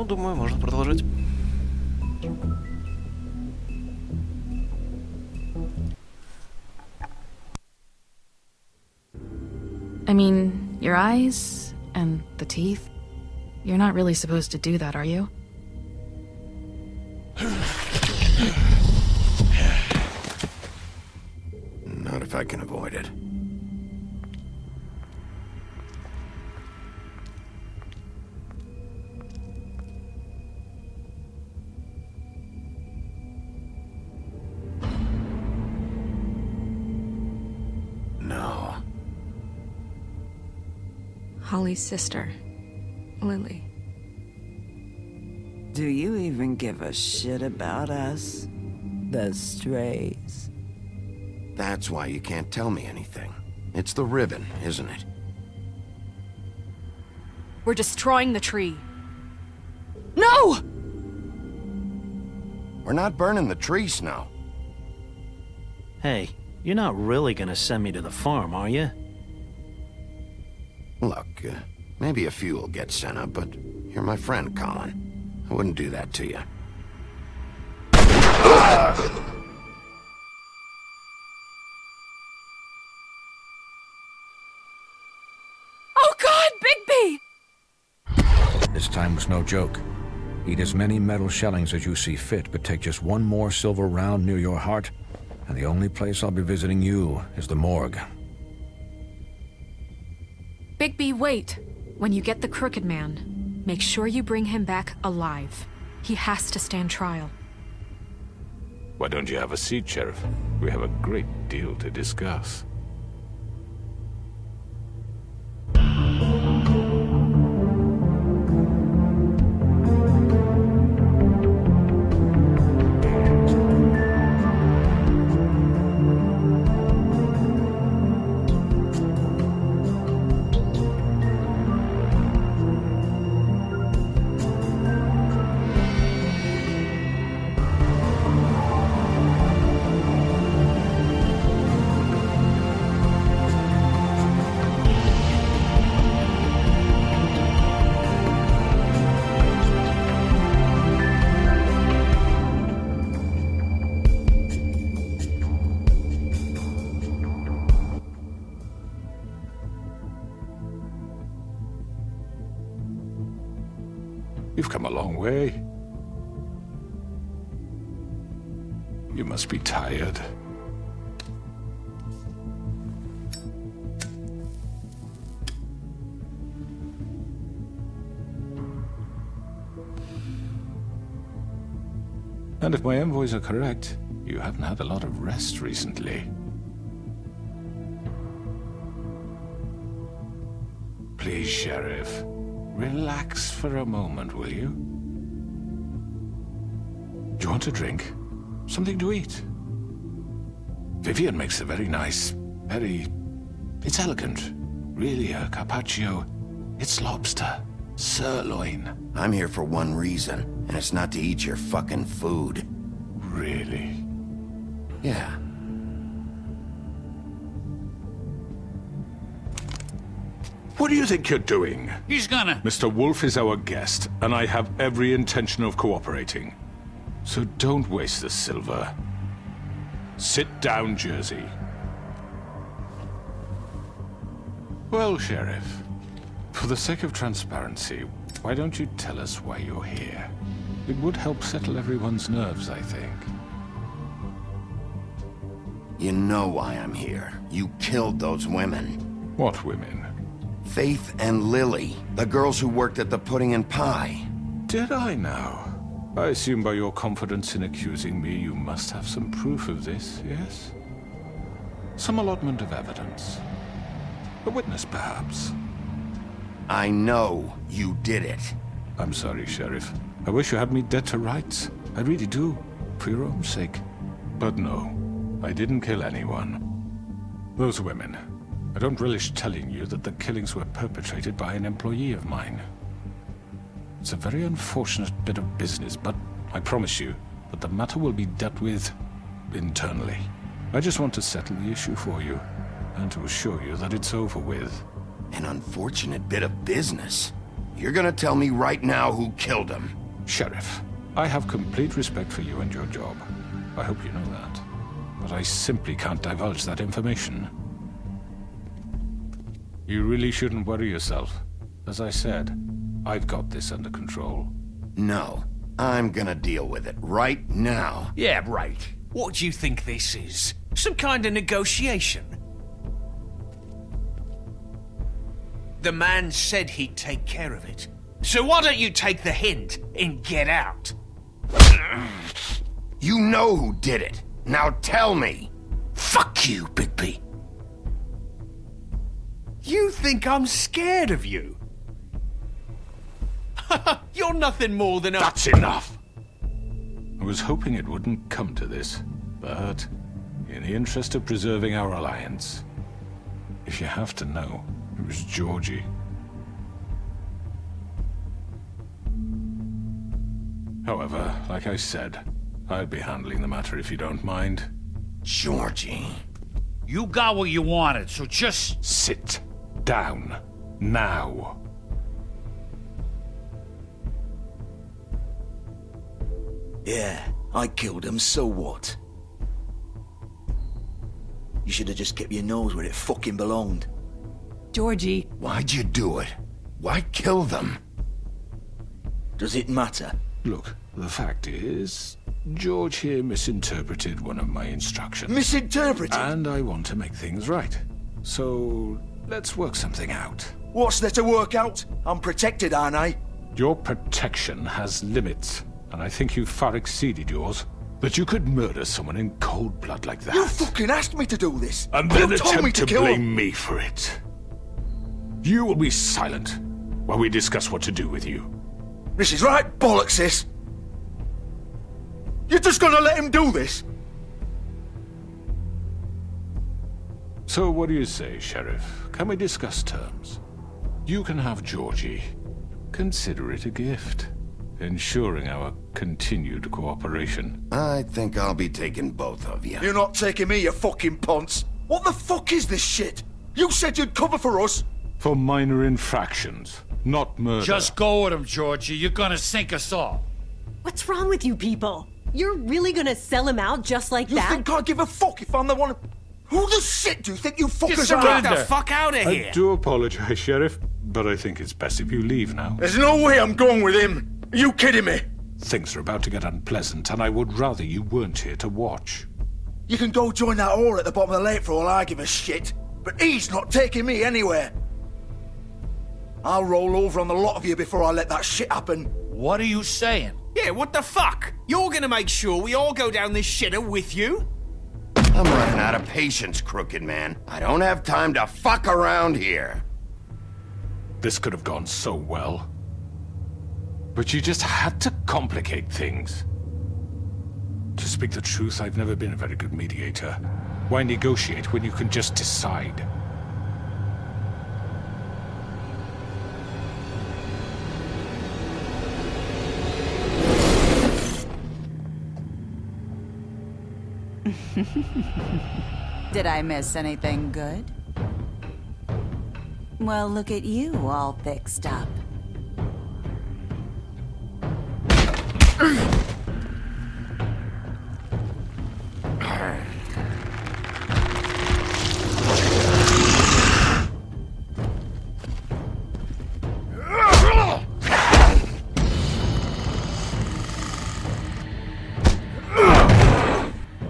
Ну, думаю, можно продолжить. I mean, your eyes and the teeth. You're not really supposed to do that, are you? Not if I can avoid it. No. Holly's sister, Lily. Do you even give a shit about us? The strays? That's why you can't tell me anything. It's the ribbon, isn't it? We're destroying the tree. No! We're not burning the tree, Snow. Hey, you're not really gonna send me to the farm, are you? Look, maybe a few will get sent up, but you're my friend, Colin. I wouldn't do that to you. Oh God, Bigby! This time was no joke. Eat as many metal shellings as you see fit, but take just one more silver round near your heart, and the only place I'll be visiting you is the morgue. Bigby, wait. When you get the Crooked Man, make sure you bring him back alive. He has to stand trial. Why don't you have a seat, Sheriff? We have a great deal to discuss. You've come a long way. You must be tired. And if my envoys are correct, you haven't had a lot of rest recently. Please, Sheriff. Relax for a moment, will you? Do you want a drink? Something to eat? Vivian makes a very nice, It's elegant. Really a carpaccio. It's lobster. Sirloin. I'm here for one reason, and it's not to eat your fucking food. Really? Yeah. What do you think you're doing? He's gonna... Mr. Wolf is our guest, and I have every intention of cooperating. So don't waste the silver. Sit down, Jersey. Well, Sheriff, for the sake of transparency, why don't you tell us why you're here? It would help settle everyone's nerves, I think. You know why I'm here. You killed those women. What women? Faith and Lily, the girls who worked at the Pudding and Pie. Did I now? I assume by your confidence in accusing me, you must have some proof of this, yes? Some allotment of evidence. A witness, perhaps. I know you did it. I'm sorry, Sheriff. I wish you had me dead to rights. I really do, for your own sake. But no, I didn't kill anyone. Those women. I don't relish telling you that the killings were perpetrated by an employee of mine. It's a very unfortunate bit of business, but I promise you that the matter will be dealt with internally. I just want to settle the issue for you, and to assure you that it's over with. An unfortunate bit of business. You're gonna tell me right now who killed him. Sheriff, I have complete respect for you and your job. I hope you know that. But I simply can't divulge that information. You really shouldn't worry yourself. As I said, I've got this under control. No, I'm gonna deal with it right now. Yeah, right. What do you think this is? Some kind of negotiation? The man said he'd take care of it. So why don't you take the hint and get out? You know who did it. Now tell me. Fuck you, Bigby. You think I'm scared of you? You're nothing more than a... That's enough! I was hoping it wouldn't come to this, but in the interest of preserving our alliance, if you have to know, it was Georgie. However, like I said, I'd be handling the matter if you don't mind. Georgie. You got what you wanted, so just... Sit down. Now. Yeah, I killed him, so what? You should have just kept your nose where it fucking belonged. Georgie. Why'd you do it? Why kill them? Does it matter? Look, the fact is, George here misinterpreted one of my instructions. Misinterpreted? And I want to make things right. So, let's work something out. What's there to work out? I'm protected, aren't I? Your protection has limits, and I think you've far exceeded yours. That you could murder someone in cold blood like that. You fucking asked me to do this! And then you told me attempt to to kill blame him. me for it. You will be silent while we discuss what to do with you. This is right bollocks, this! You're just gonna let him do this? So what do you say, Sheriff? Can we discuss terms? You can have Georgie. Consider it a gift, ensuring our continued cooperation. I think I'll be taking both of you. You're not taking me, you fucking ponce! What the fuck is this shit? You said you'd cover for us! For minor infractions, not murder. Just go with him, Georgie. You're gonna sink us all. What's wrong with you people? You're really gonna sell him out just like You that? think I give a fuck if I'm the one... Who the shit do you think you fuckers are? Get the fuck out of I here! do apologize, Sheriff, but I think it's best if you leave now. There's no way I'm going with him! Are you kidding me? Things are about to get unpleasant, and I would rather you weren't here to watch. You can go join that whore at the bottom of the lake for all I give a shit, but he's not taking me anywhere. I'll roll over on the lot of you before I let that shit happen. What are you saying? Yeah, what the fuck? You're gonna make sure we all go down this shitter with you? I'm running out of patience, crooked man. I don't have time to fuck around here. This could have gone so well. But you just had to complicate things. To speak the truth, I've never been a very good mediator. Why negotiate when you can just decide? Did I miss anything good? Well, look at you all fixed up.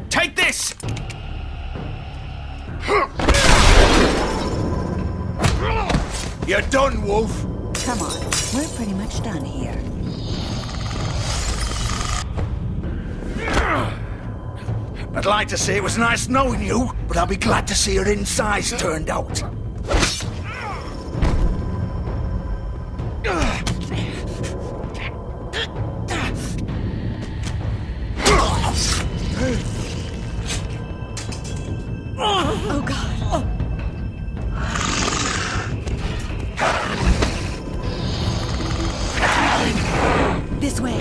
Take this! You're done, Wolf! Come on, we're pretty much done here. I'd like to say it was nice knowing you, but I'll be glad to see your insides turned out. Oh god. This way.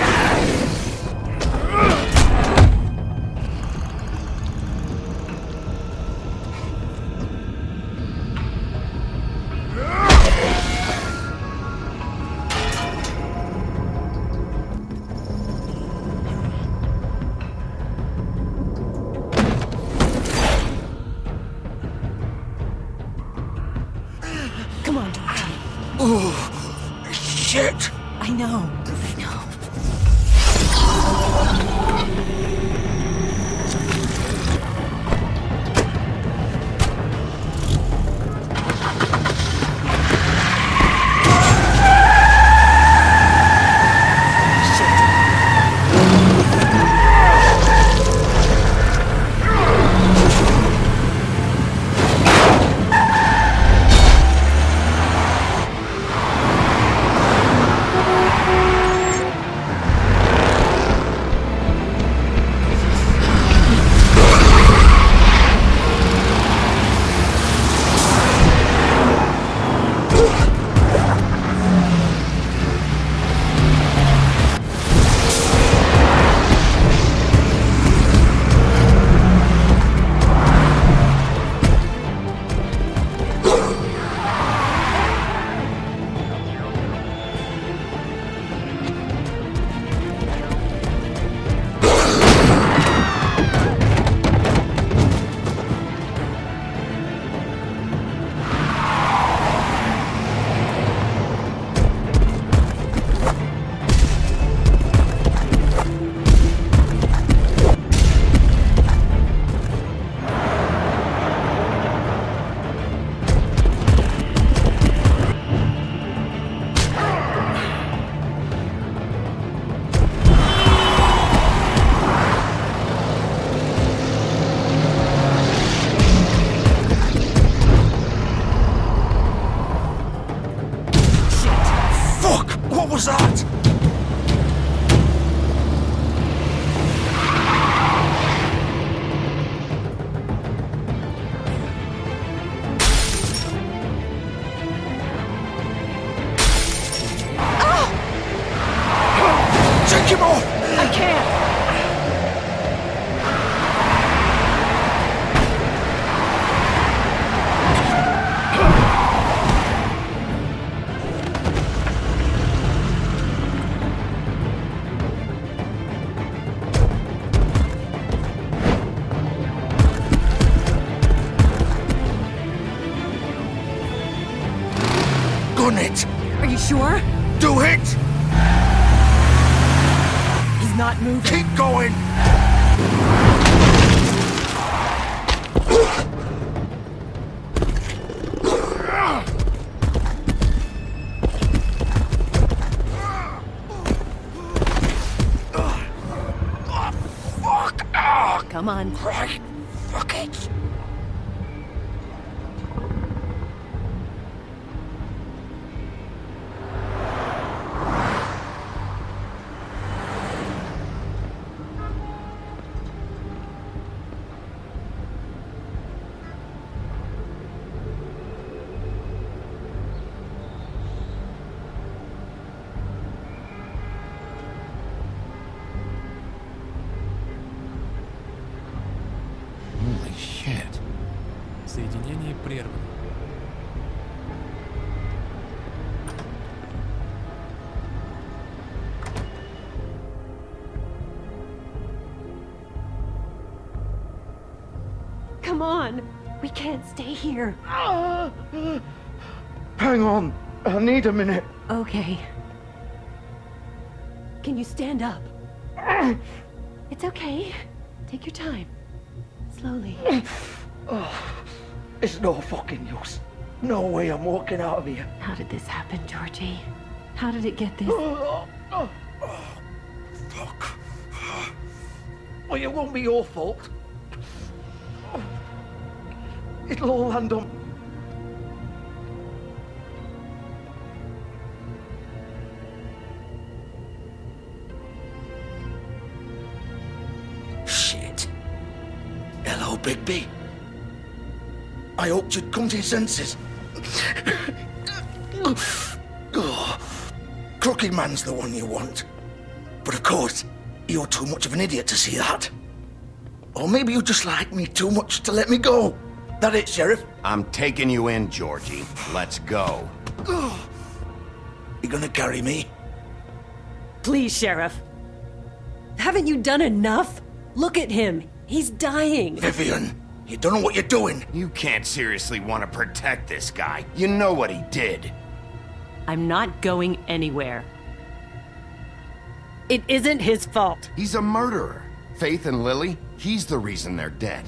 Oh, shit! I know. What was that? Take him off! I can't! Gun it! Are you sure? Do it! He's not moving. Keep going! Come on. Right. Fuck it. Holy shit. Соединение прервано. Come on. We can't stay here. Hang on. I need a minute. Okay. Can you stand up? It's okay. Take your time. Slowly. It's no fucking use. No way I'm walking out of here. How did this happen, Georgie? How did it get this? Fuck. Well, it won't be your fault. It'll all land on... Shit. Hello, Bigby. I hoped you'd come to your senses. Crooked Man's the one you want. But of course, you're too much of an idiot to see that. Or maybe you just like me too much to let me go. That it, Sheriff? I'm taking you in, Georgie. Let's go. You gonna carry me? Please, Sheriff. Haven't you done enough? Look at him. He's dying. Vivian, you don't know what you're doing. You can't seriously want to protect this guy. You know what he did. I'm not going anywhere. It isn't his fault. He's a murderer. Faith and Lily, he's the reason they're dead.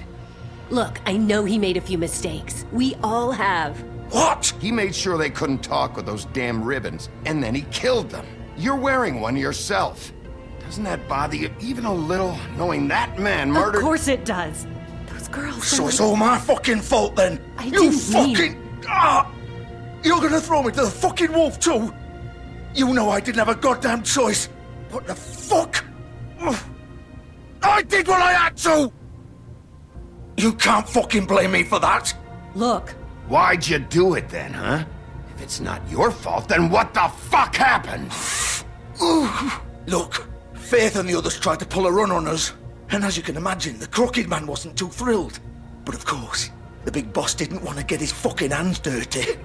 Look, I know he made a few mistakes. We all have. What? He made sure they couldn't talk with those damn ribbons, and then he killed them. You're wearing one yourself. Doesn't that bother you even a little, knowing that man murdered— Of course it does. Those girls— So it's all my fucking fault then? I You didn't fucking— You're gonna throw me to the fucking wolf too? You know I didn't have a goddamn choice. What the fuck? I did what I had to! You can't fucking blame me for that. Look. Why'd you do it then, huh? If it's not your fault, then what the fuck happened? Look, Faith and the others tried to pull a run on us. And as you can imagine, the Crooked Man wasn't too thrilled. But of course, the big boss didn't want to get his fucking hands dirty.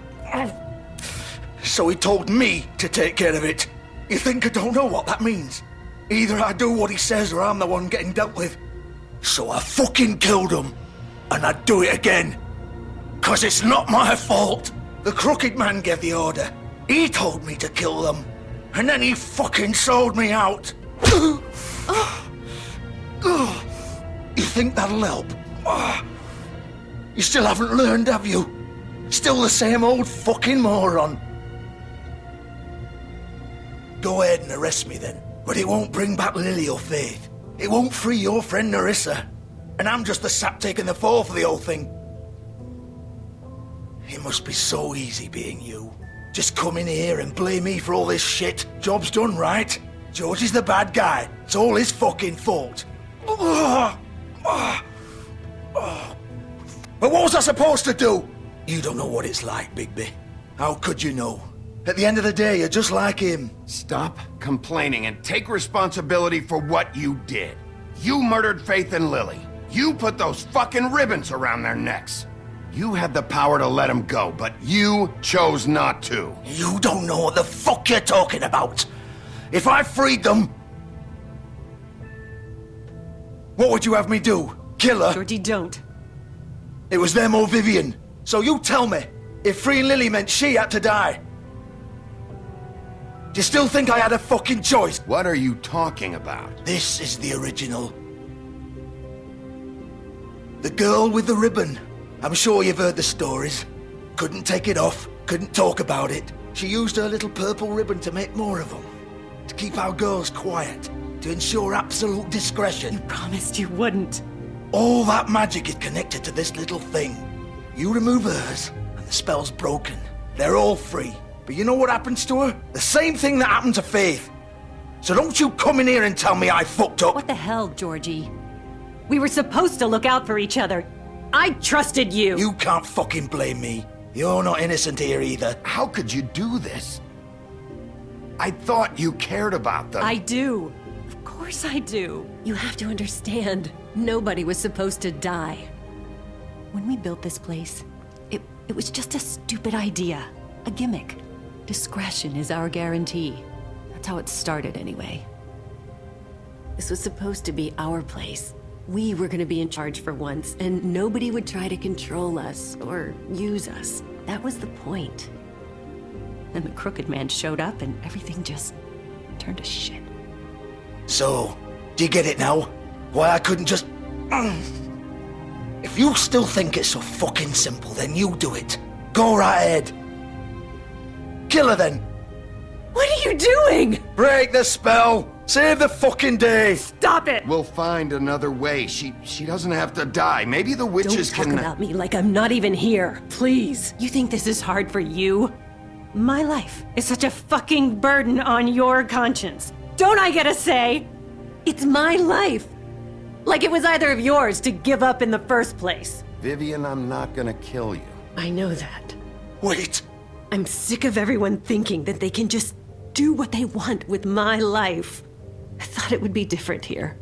So he told me to take care of it. You think I don't know what that means? Either I do what he says or I'm the one getting dealt with. So I fucking killed him. And I'd do it again. 'Cause it's not my fault. The Crooked Man gave the order. He told me to kill them. And then he fucking sold me out. You think that'll help? You still haven't learned, have you? Still the same old fucking moron. Go ahead and arrest me then. But it won't bring back Lily or Faith. It won't free your friend Nerissa. And I'm just the sap taking the fall for the whole thing. It must be so easy being you. Just come in here and blame me for all this shit. Job's done, right? George is the bad guy. It's all his fucking fault. But what was I supposed to do? You don't know what it's like, Bigby. How could you know? At the end of the day, you're just like him. Stop complaining and take responsibility for what you did. You murdered Faith and Lily. You put those fucking ribbons around their necks. You had the power to let them go, but you chose not to. You don't know what the fuck you're talking about. If I freed them... What would you have me do? Kill her? Georgie, don't. It was them or Vivian. So you tell me, if freeing Lily meant she had to die, do you still think I had a fucking choice? What are you talking about? This is the original. The girl with the ribbon. I'm sure you've heard the stories. Couldn't take it off, couldn't talk about it. She used her little purple ribbon to make more of them. To keep our girls quiet. To ensure absolute discretion. You promised you wouldn't. All that magic is connected to this little thing. You remove hers, and the spell's broken. They're all free. But you know what happens to her? The same thing that happened to Faith. So don't you come in here and tell me I fucked up. What the hell, Georgie? We were supposed to look out for each other. I trusted you. You can't fucking blame me. You're not innocent here either. How could you do this? I thought you cared about them. I do. Of course I do. You have to understand. Nobody was supposed to die. When we built this place, it was just a stupid idea. A gimmick. Discretion is our guarantee. That's how it started anyway. This was supposed to be our place. We were gonna be in charge for once, and nobody would try to control us or use us. That was the point. Then the Crooked Man showed up and everything just turned to shit. So, do you get it now? Why I couldn't just... If you still think it's so fucking simple, then you do it. Go right ahead. Kill her then. What are you doing? Break the spell. Save the fucking day. Stop it. We'll find another way. She doesn't have to die. Maybe the witches Don't talk about me like I'm not even here. Please. You think this is hard for you? My life is such a fucking burden on your conscience. Don't I get a say? It's my life. Like it was either of yours to give up in the first place. Vivian, I'm not gonna kill you. I know that. Wait. I'm sick of everyone thinking that they can just do what they want with my life. I thought it would be different here.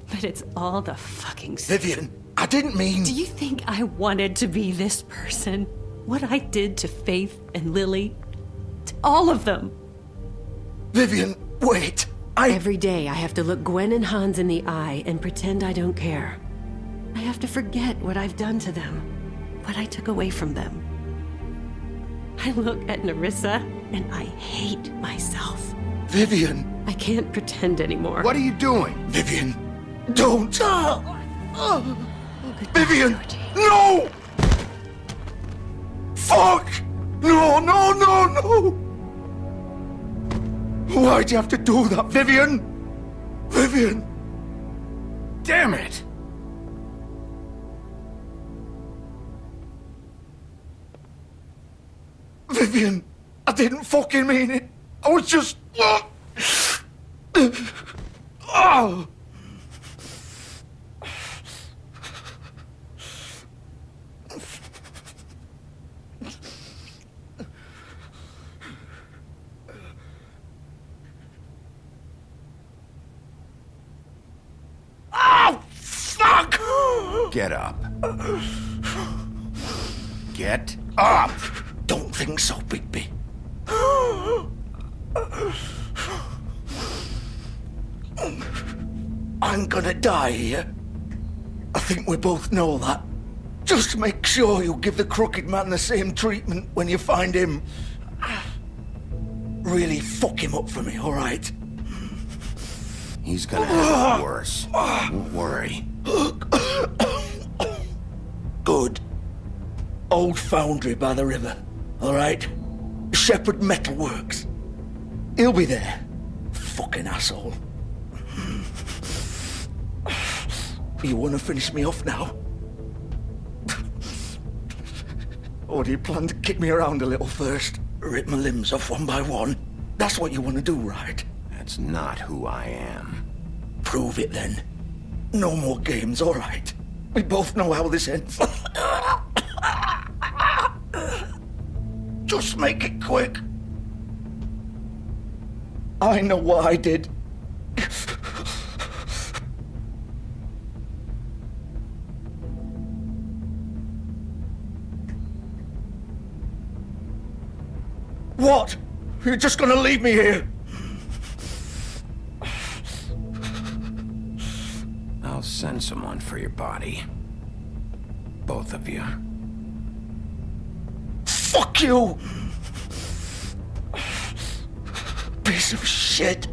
But it's all the fucking same. Vivian, I didn't mean... Do you think I wanted to be this person? What I did to Faith and Lily? To all of them? Vivian, wait. Every day I have to look Gwen and Hans in the eye and pretend I don't care. I have to forget what I've done to them. What I took away from them. I look at Nerissa and I hate myself. Vivian! I can't pretend anymore. What are you doing? Vivian! Don't! Vivian! No! Fuck! No, no, no, no! Why'd you have to do that, Vivian? Vivian! Damn it! Vivian, I didn't fucking mean it. I was just... Oh! Oh, fuck! Get up. Get up! Don't think so, Bigby. I'm gonna die here. I think we both know that. Just make sure you give the crooked man the same treatment when you find him. Really fuck him up for me, all right? He's gonna have it worse. Don't worry. Good. Old foundry by the river, all right? Shepherd Metalworks. He'll be there. Fucking asshole. You want to finish me off now? Or do you plan to kick me around a little first? Rip my limbs off one by one? That's what you want to do, right? That's not who I am. Prove it then. No more games, all right? We both know how this ends. Just make it quick. I know what I did. What? You're just gonna leave me here? I'll send someone for your body. Both of you. Fuck you! Piece of shit.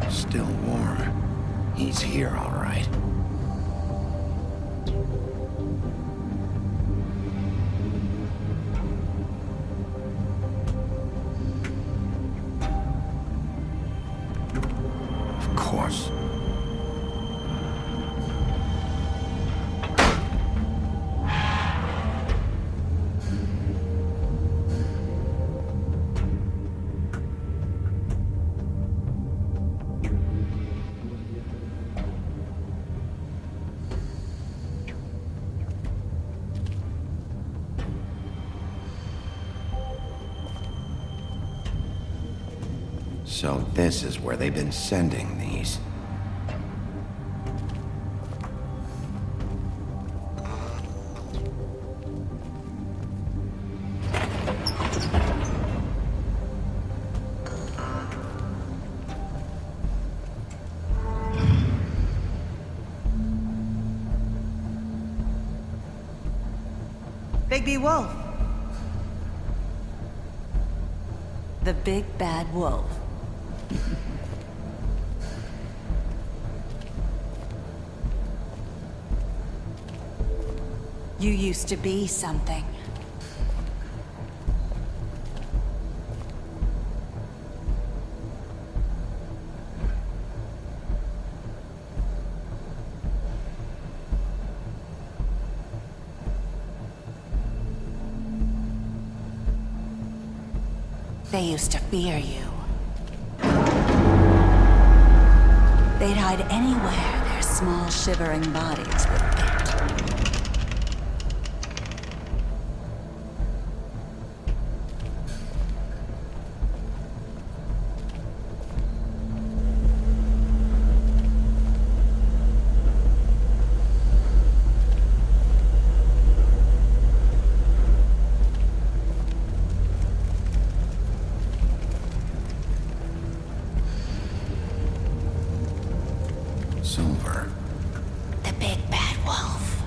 Still warm. He's here, all right. Of course. So this is where they've been sending these. Bigby Wolf. The big bad wolf. You used to be something. They used to fear you. They'd hide anywhere their small, shivering bodies would fit. Silver. The big bad wolf.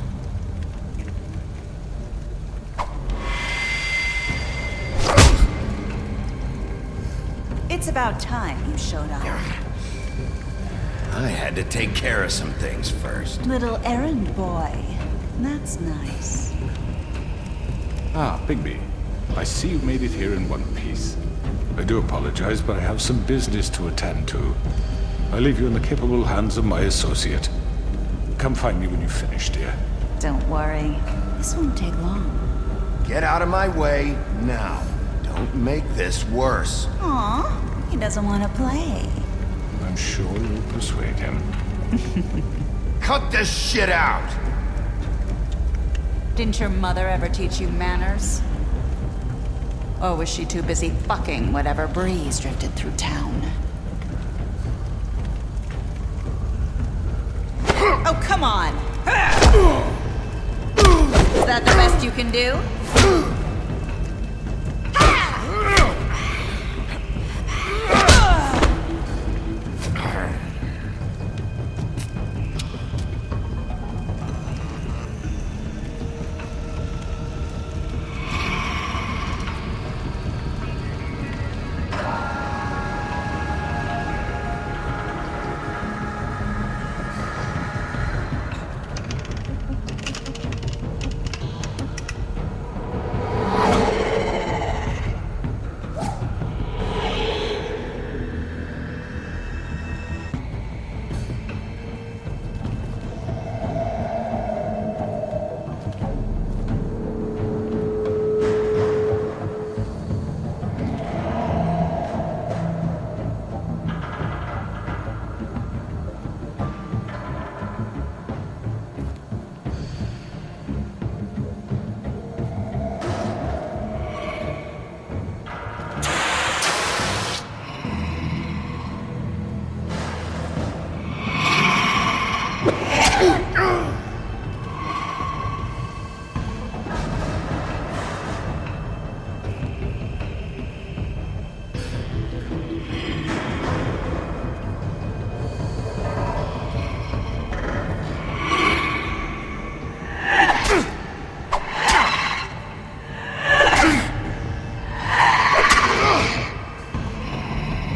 It's about time you showed up. I had to take care of some things first. Little errand boy. That's nice. Ah, Bigby. I see you made it here in one piece. I do apologize, but I have some business to attend to. I leave you in the capable hands of my associate. Come find me when you finish, dear. Don't worry. This won't take long. Get out of my way now. Don't make this worse. Aw, he doesn't want to play. I'm sure you'll persuade him. Cut this shit out! Didn't your mother ever teach you manners? Or was she too busy fucking whatever breeze drifted through town? Oh, come on! Is that the best you can do?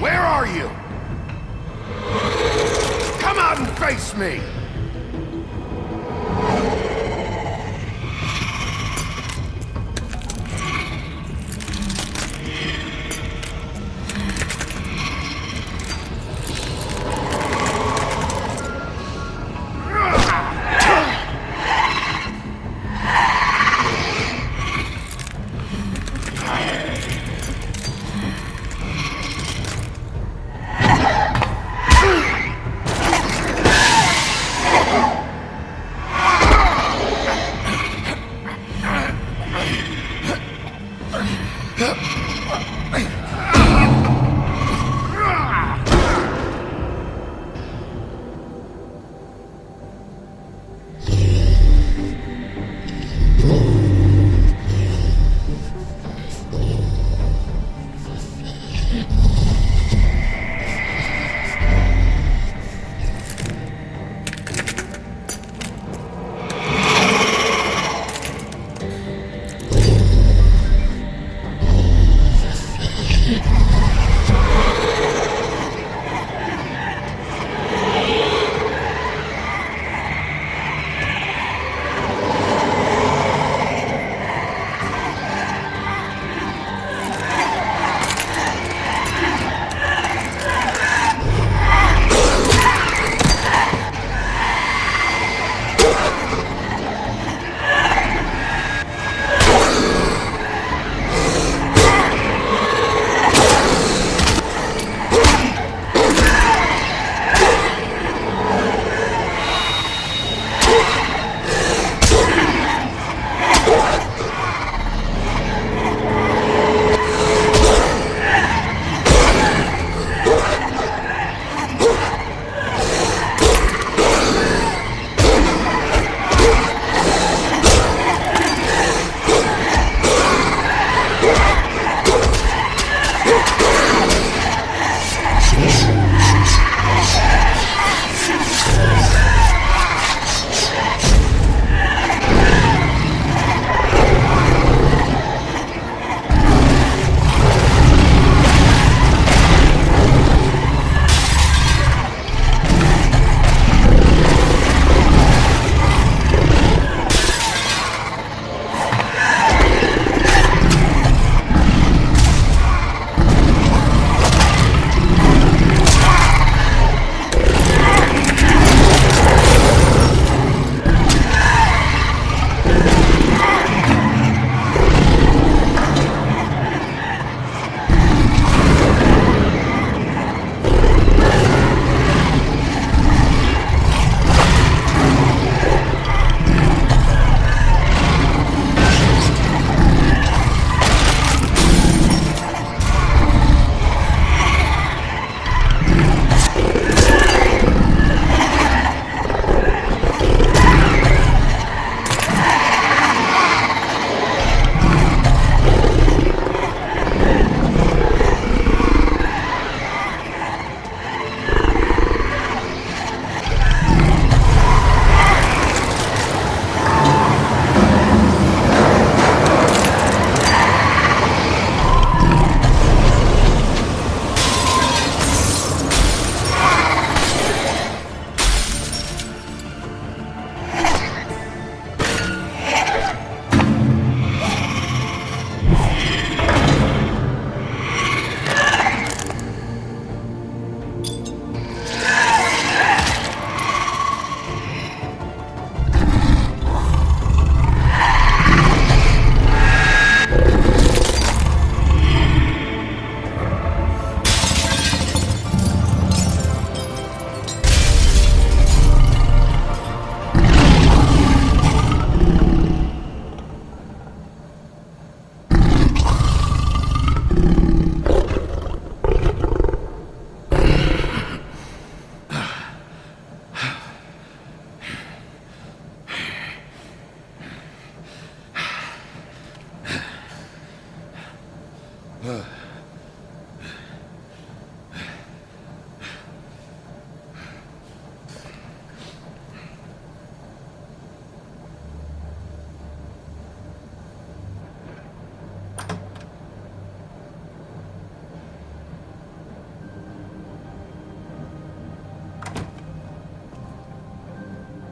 Where are you? Come out and face me!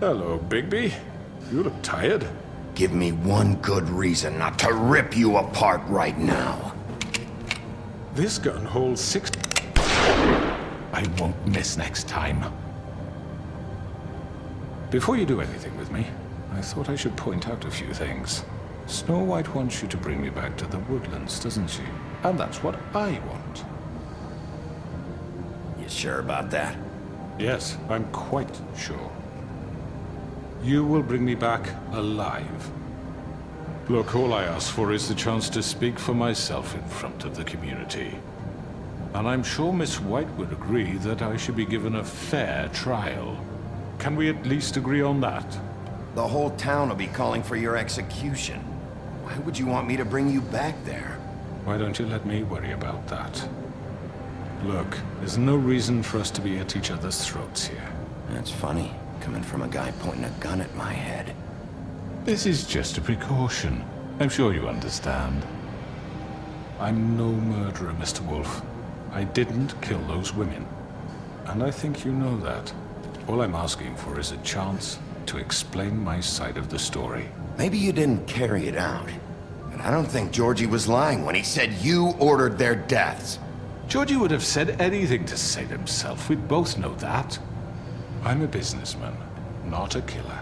Hello, Bigby. You look tired. Give me one good reason not to rip you apart right now. This gun holds 6... I won't miss next time. Before you do anything with me, I thought I should point out a few things. Snow White wants you to bring me back to the woodlands, doesn't she? And that's what I want. You sure about that? Yes, I'm quite sure. You will bring me back alive. Look, all I ask for is the chance to speak for myself in front of the community. And I'm sure Miss White would agree that I should be given a fair trial. Can we at least agree on that? The whole town will be calling for your execution. Why would you want me to bring you back there? Why don't you let me worry about that? Look, there's no reason for us to be at each other's throats here. That's funny, coming from a guy pointing a gun at my head. This is just a precaution. I'm sure you understand. I'm no murderer, Mr. Wolf. I didn't kill those women. And I think you know that. All I'm asking for is a chance to explain my side of the story. Maybe you didn't carry it out. But I don't think Georgie was lying when he said you ordered their deaths. Georgie would have said anything to save himself. We both know that. I'm a businessman, not a killer.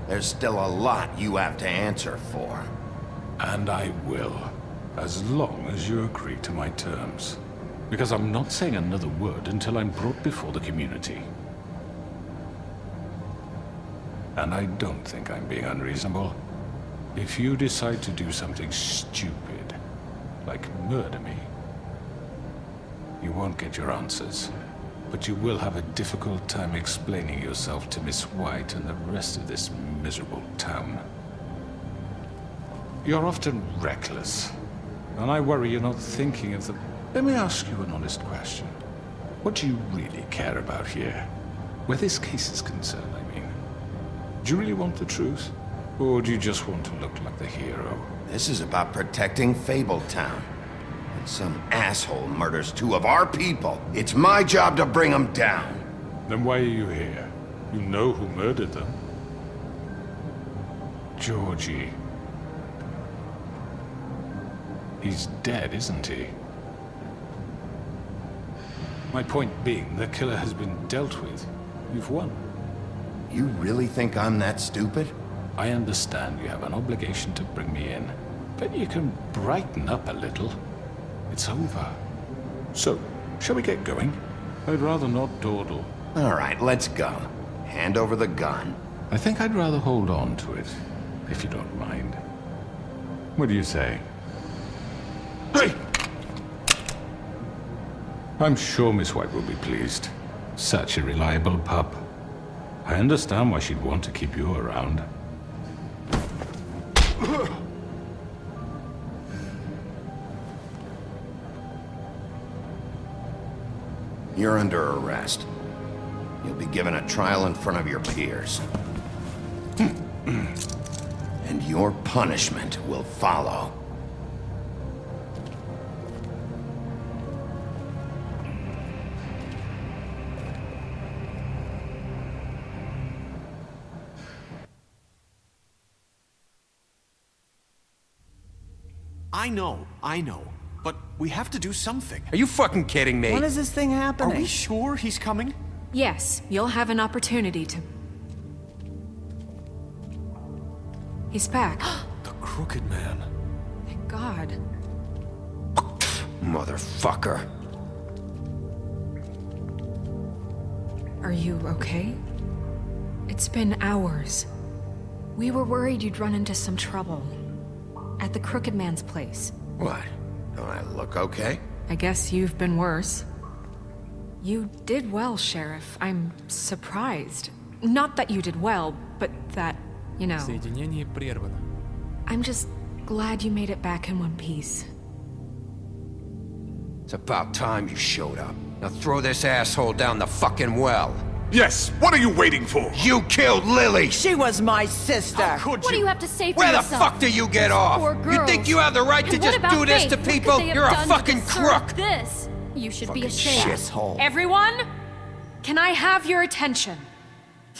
There's still a lot you have to answer for. And I will, as long as you agree to my terms. Because I'm not saying another word until I'm brought before the community. And I don't think I'm being unreasonable. If you decide to do something stupid, like murder me, you won't get your answers. But you will have a difficult time explaining yourself to Miss White and the rest of this miserable town. You're often reckless, and I worry you're not thinking of the... Let me ask you an honest question. What do you really care about here? Where this case is concerned, I mean. Do you really want the truth? Or do you just want to look like the hero? This is about protecting Fabletown. And some asshole murders two of our people. It's my job to bring them down. Then why are you here? You know who murdered them. Georgie. He's dead, isn't he? My point being, the killer has been dealt with. You've won. You really think I'm that stupid? I understand you have an obligation to bring me in, but you can brighten up a little. It's over. So, shall we get going? I'd rather not dawdle. All right, let's go. Hand over the gun. I think I'd rather hold on to it, if you don't mind. What do you say? Hey! I'm sure Miss White will be pleased. Such a reliable pup. I understand why she'd want to keep you around. You're under arrest. You'll be given a trial in front of your peers. And your punishment will follow. I know. But we have to do something. Are you fucking kidding me? When is this thing happening? Are we sure he's coming? Yes, you'll have an opportunity to... He's back. The Crooked Man. Thank God. Motherfucker. Are you okay? It's been hours. We were worried you'd run into some trouble. At the Crooked Man's place. What? Don't I look okay? I guess you've been worse. You did well, Sheriff. I'm surprised. Not that you did well, but that, you know... Соединение прервано. I'm just glad you made it back in one piece. It's about time you showed up. Now throw this asshole down the fucking well. Yes, what are you waiting for? You killed Lily! She was my sister! How could What do you? you have to say for Where the yourself? fuck do you get off? Poor You girls. think you have the right to And just what about do this Faith? to What could people? they have You're a done to fucking deserve crook! This. You should be Fucking ashamed. shithole. Everyone, can I have your attention?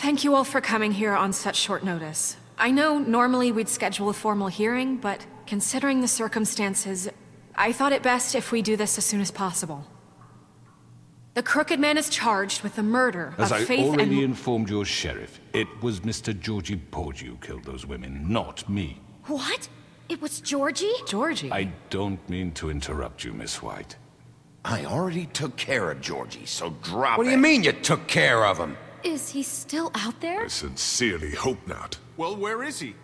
Thank you all for coming here on such short notice. I know normally we'd schedule a formal hearing, but considering the circumstances, I thought it best if we do this as soon as possible. The Crooked Man is charged with the murder As of I Faith already and... informed your sheriff, it was Mr. Georgie Porgy who killed those women, not me. What? It was Georgie? Georgie? I don't mean to interrupt you, Miss White. I already took care of Georgie, so drop it. What do you mean you took care of him? Is he still out there? I sincerely hope not. Well, where is he?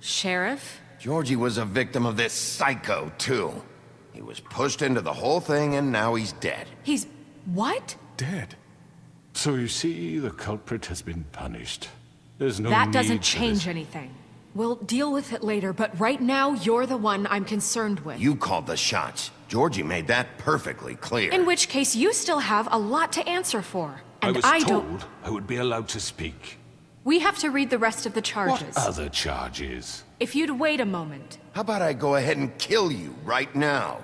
Sheriff? Georgie was a victim of this psycho, too. He was pushed into the whole thing, and now he's dead. He's... what? Dead. So you see, the culprit has been punished. There's no That need doesn't for change this. anything. We'll deal with it later, but right now, you're the one I'm concerned with. You called the shots. Georgie made that perfectly clear. In which case, you still have a lot to answer for. And I was don't... told I would be allowed to speak. We have to read the rest of the charges. What other charges? If you'd wait a moment. How about I go ahead and kill you right now?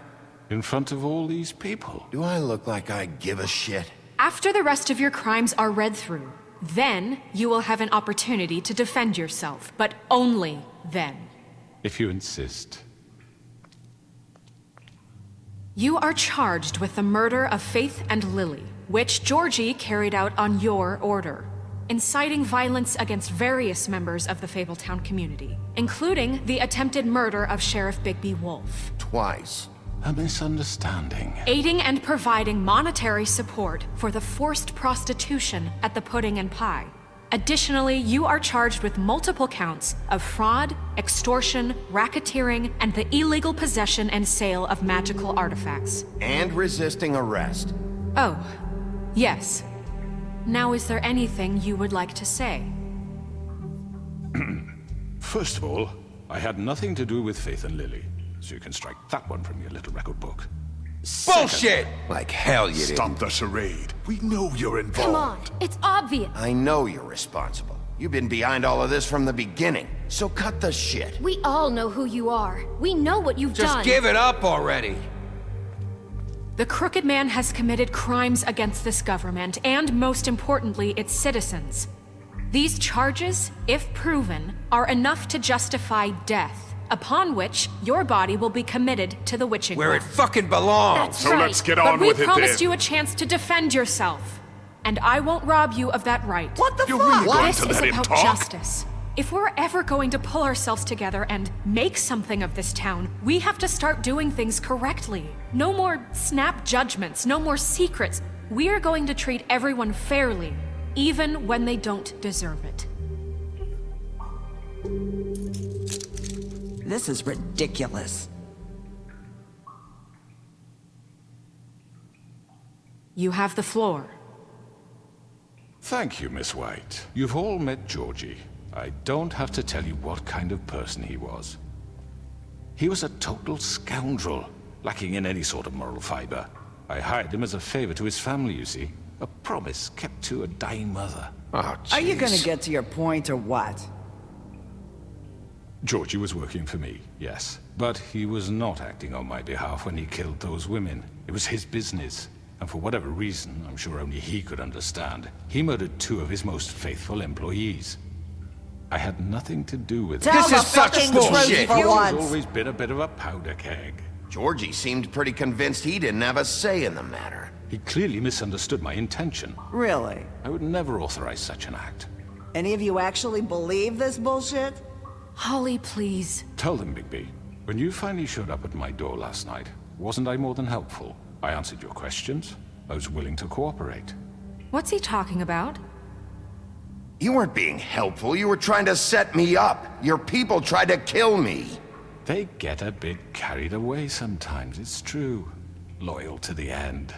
In front of all these people? Do I look like I give a shit? After the rest of your crimes are read through, then you will have an opportunity to defend yourself, but only then. If you insist. You are charged with the murder of Faith and Lily, which Georgie carried out on your order, inciting violence against various members of the Fabletown community, including the attempted murder of Sheriff Bigby Wolf. Twice. A misunderstanding. Aiding and providing monetary support for the forced prostitution at the Pudding and Pie. Additionally, you are charged with multiple counts of fraud, extortion, racketeering, and the illegal possession and sale of magical artifacts. And resisting arrest. Oh, yes. Now, is there anything you would like to say? First of all, I had nothing to do with Faith and Lily, so you can strike that one from your little record book. Bullshit! Like hell you did. Stop the charade. We know you're involved. Come on, it's obvious. I know you're responsible. You've been behind all of this from the beginning, so cut the shit. We all know who you are. We know what you've done. Just give it up already. The Crooked Man has committed crimes against this government, and most importantly, its citizens. These charges, if proven, are enough to justify death, upon which your body will be committed to the witching Where it well. fucking belongs. That's So right. let's get But on we with it then. promised you a chance to defend yourself, and I won't rob you of that right. What the You're fuck? really going This to is let him about talk? justice. If we're ever going to pull ourselves together and make something of this town, we have to start doing things correctly. No more snap judgments, no more secrets. We are going to treat everyone fairly, even when they don't deserve it. This is ridiculous. You have the floor. Thank you, Miss White. You've all met Georgie. I don't have to tell you what kind of person he was. He was a total scoundrel, lacking in any sort of moral fiber. I hired him as a favor to his family, you see. A promise kept to a dying mother. Oh, Are you gonna jeez. get to your point or what? Georgie was working for me, yes. But he was not acting on my behalf when he killed those women. It was his business. And for whatever reason, I'm sure only he could understand, he murdered 2 of his most faithful employees. I had nothing to do with Tell it. the is such fucking bullshit. truth for He's once. always been a bit of a powder keg. Georgie seemed pretty convinced he didn't have a say in the matter. He clearly misunderstood my intention. Really? I would never authorize such an act. Any of you actually believe this bullshit? Holly, please. Tell them, Bigby. When you finally showed up at my door last night, wasn't I more than helpful? I answered your questions. I was willing to cooperate. What's he talking about? You weren't being helpful, you were trying to set me up. Your people tried to kill me. They get a bit carried away sometimes, it's true. Loyal to the end.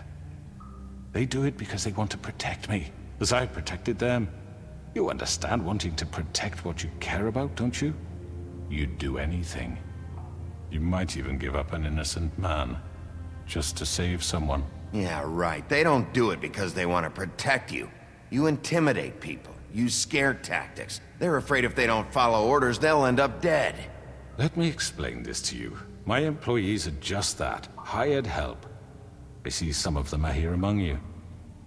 They do it because they want to protect me, as I protected them. You understand wanting to protect what you care about, don't you? You'd do anything. You might even give up an innocent man, just to save someone. Yeah, right. They don't do it because they want to protect you. You intimidate people, use scare tactics. They're afraid if they don't follow orders, they'll end up dead. Let me explain this to you. My employees are just that, hired help. I see some of them are here among you.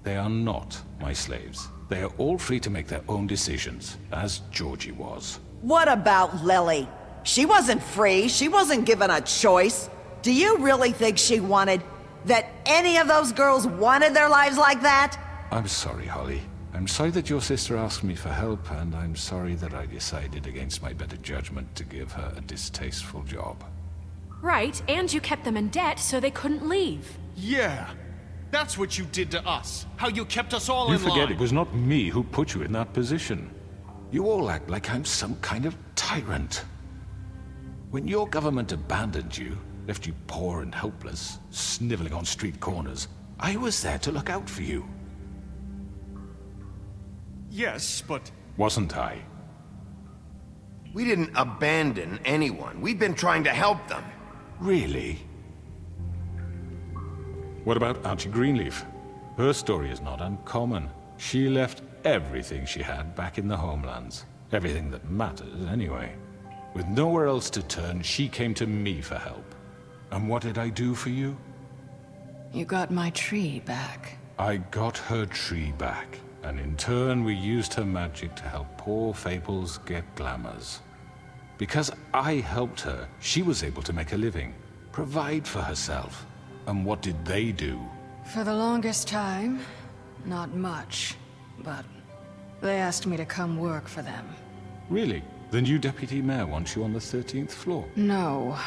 They are not my slaves. They are all free to make their own decisions, as Georgie was. What about Lily? She wasn't free. She wasn't given a choice. Do you really think she wanted... that any of those girls wanted their lives like that? I'm sorry, Holly. I'm sorry that your sister asked me for help, and I'm sorry that I decided against my better judgment to give her a distasteful job. Right, and you kept them in debt so they couldn't leave. Yeah. That's what you did to us. How you kept us all You in line. forget it was not me who put you in that position. You all act like I'm some kind of tyrant. When your government abandoned you, left you poor and helpless, sniveling on street corners, I was there to look out for you. Yes, but... Wasn't I? We didn't abandon anyone. We've been trying to help them. Really? What about Auntie Greenleaf? Her story is not uncommon. She left everything she had back in the homelands. Everything that matters, anyway. With nowhere else to turn, she came to me for help. And what did I do for you? You got my tree back. I got her tree back, and in turn we used her magic to help poor Fables get glamours. Because I helped her, she was able to make a living, provide for herself. And what did they do? For the longest time, not much. But they asked me to come work for them. Really? The new deputy mayor wants you on the 13th floor? No.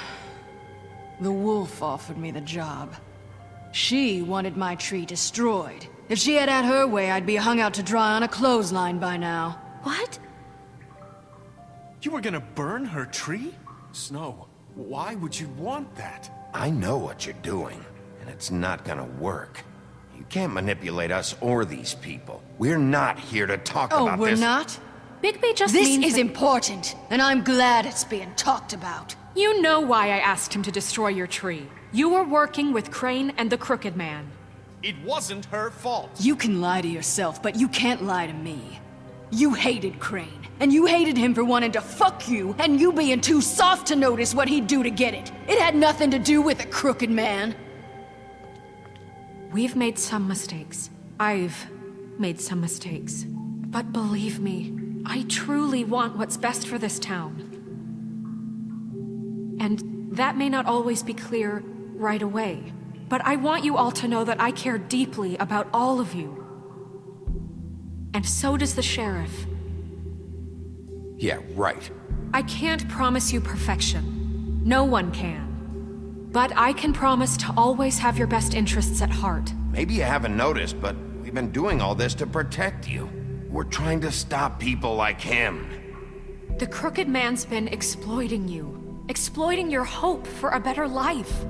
The wolf offered me the job. She wanted my tree destroyed. If she had her way, I'd be hung out to dry on a clothesline by now. What? You were gonna burn her tree? Snow, why would you want that? I know what you're doing, and it's not gonna work. You can't manipulate us or these people. We're not here to talk about this. Oh, we're not? Bigby just This means is that- important, and I'm glad it's being talked about. You know why I asked him to destroy your tree. You were working with Crane and the Crooked Man. It wasn't her fault. You can lie to yourself, but you can't lie to me. You hated Crane, and you hated him for wanting to fuck you, and you being too soft to notice what he'd do to get it. It had nothing to do with the Crooked Man. We've made some mistakes. I've made some mistakes. But believe me, I truly want what's best for this town. And that may not always be clear right away. But I want you all to know that I care deeply about all of you. And so does the sheriff. Yeah, right. I can't promise you perfection. No one can. But I can promise to always have your best interests at heart. Maybe you haven't noticed, but we've been doing all this to protect you. We're trying to stop people like him. The Crooked Man's been exploiting you. Exploiting your hope for a better life.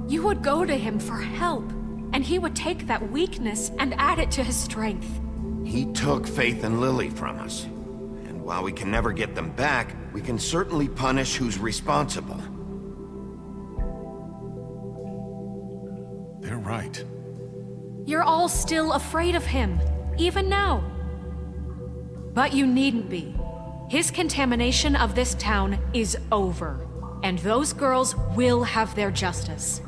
You would go to him for help, and he would take that weakness and add it to his strength. He took Faith and Lily from us. And while we can never get them back, we can certainly punish who's responsible. They're right. You're all still afraid of him, even now. But you needn't be. His contamination of this town is over, and those girls will have their justice.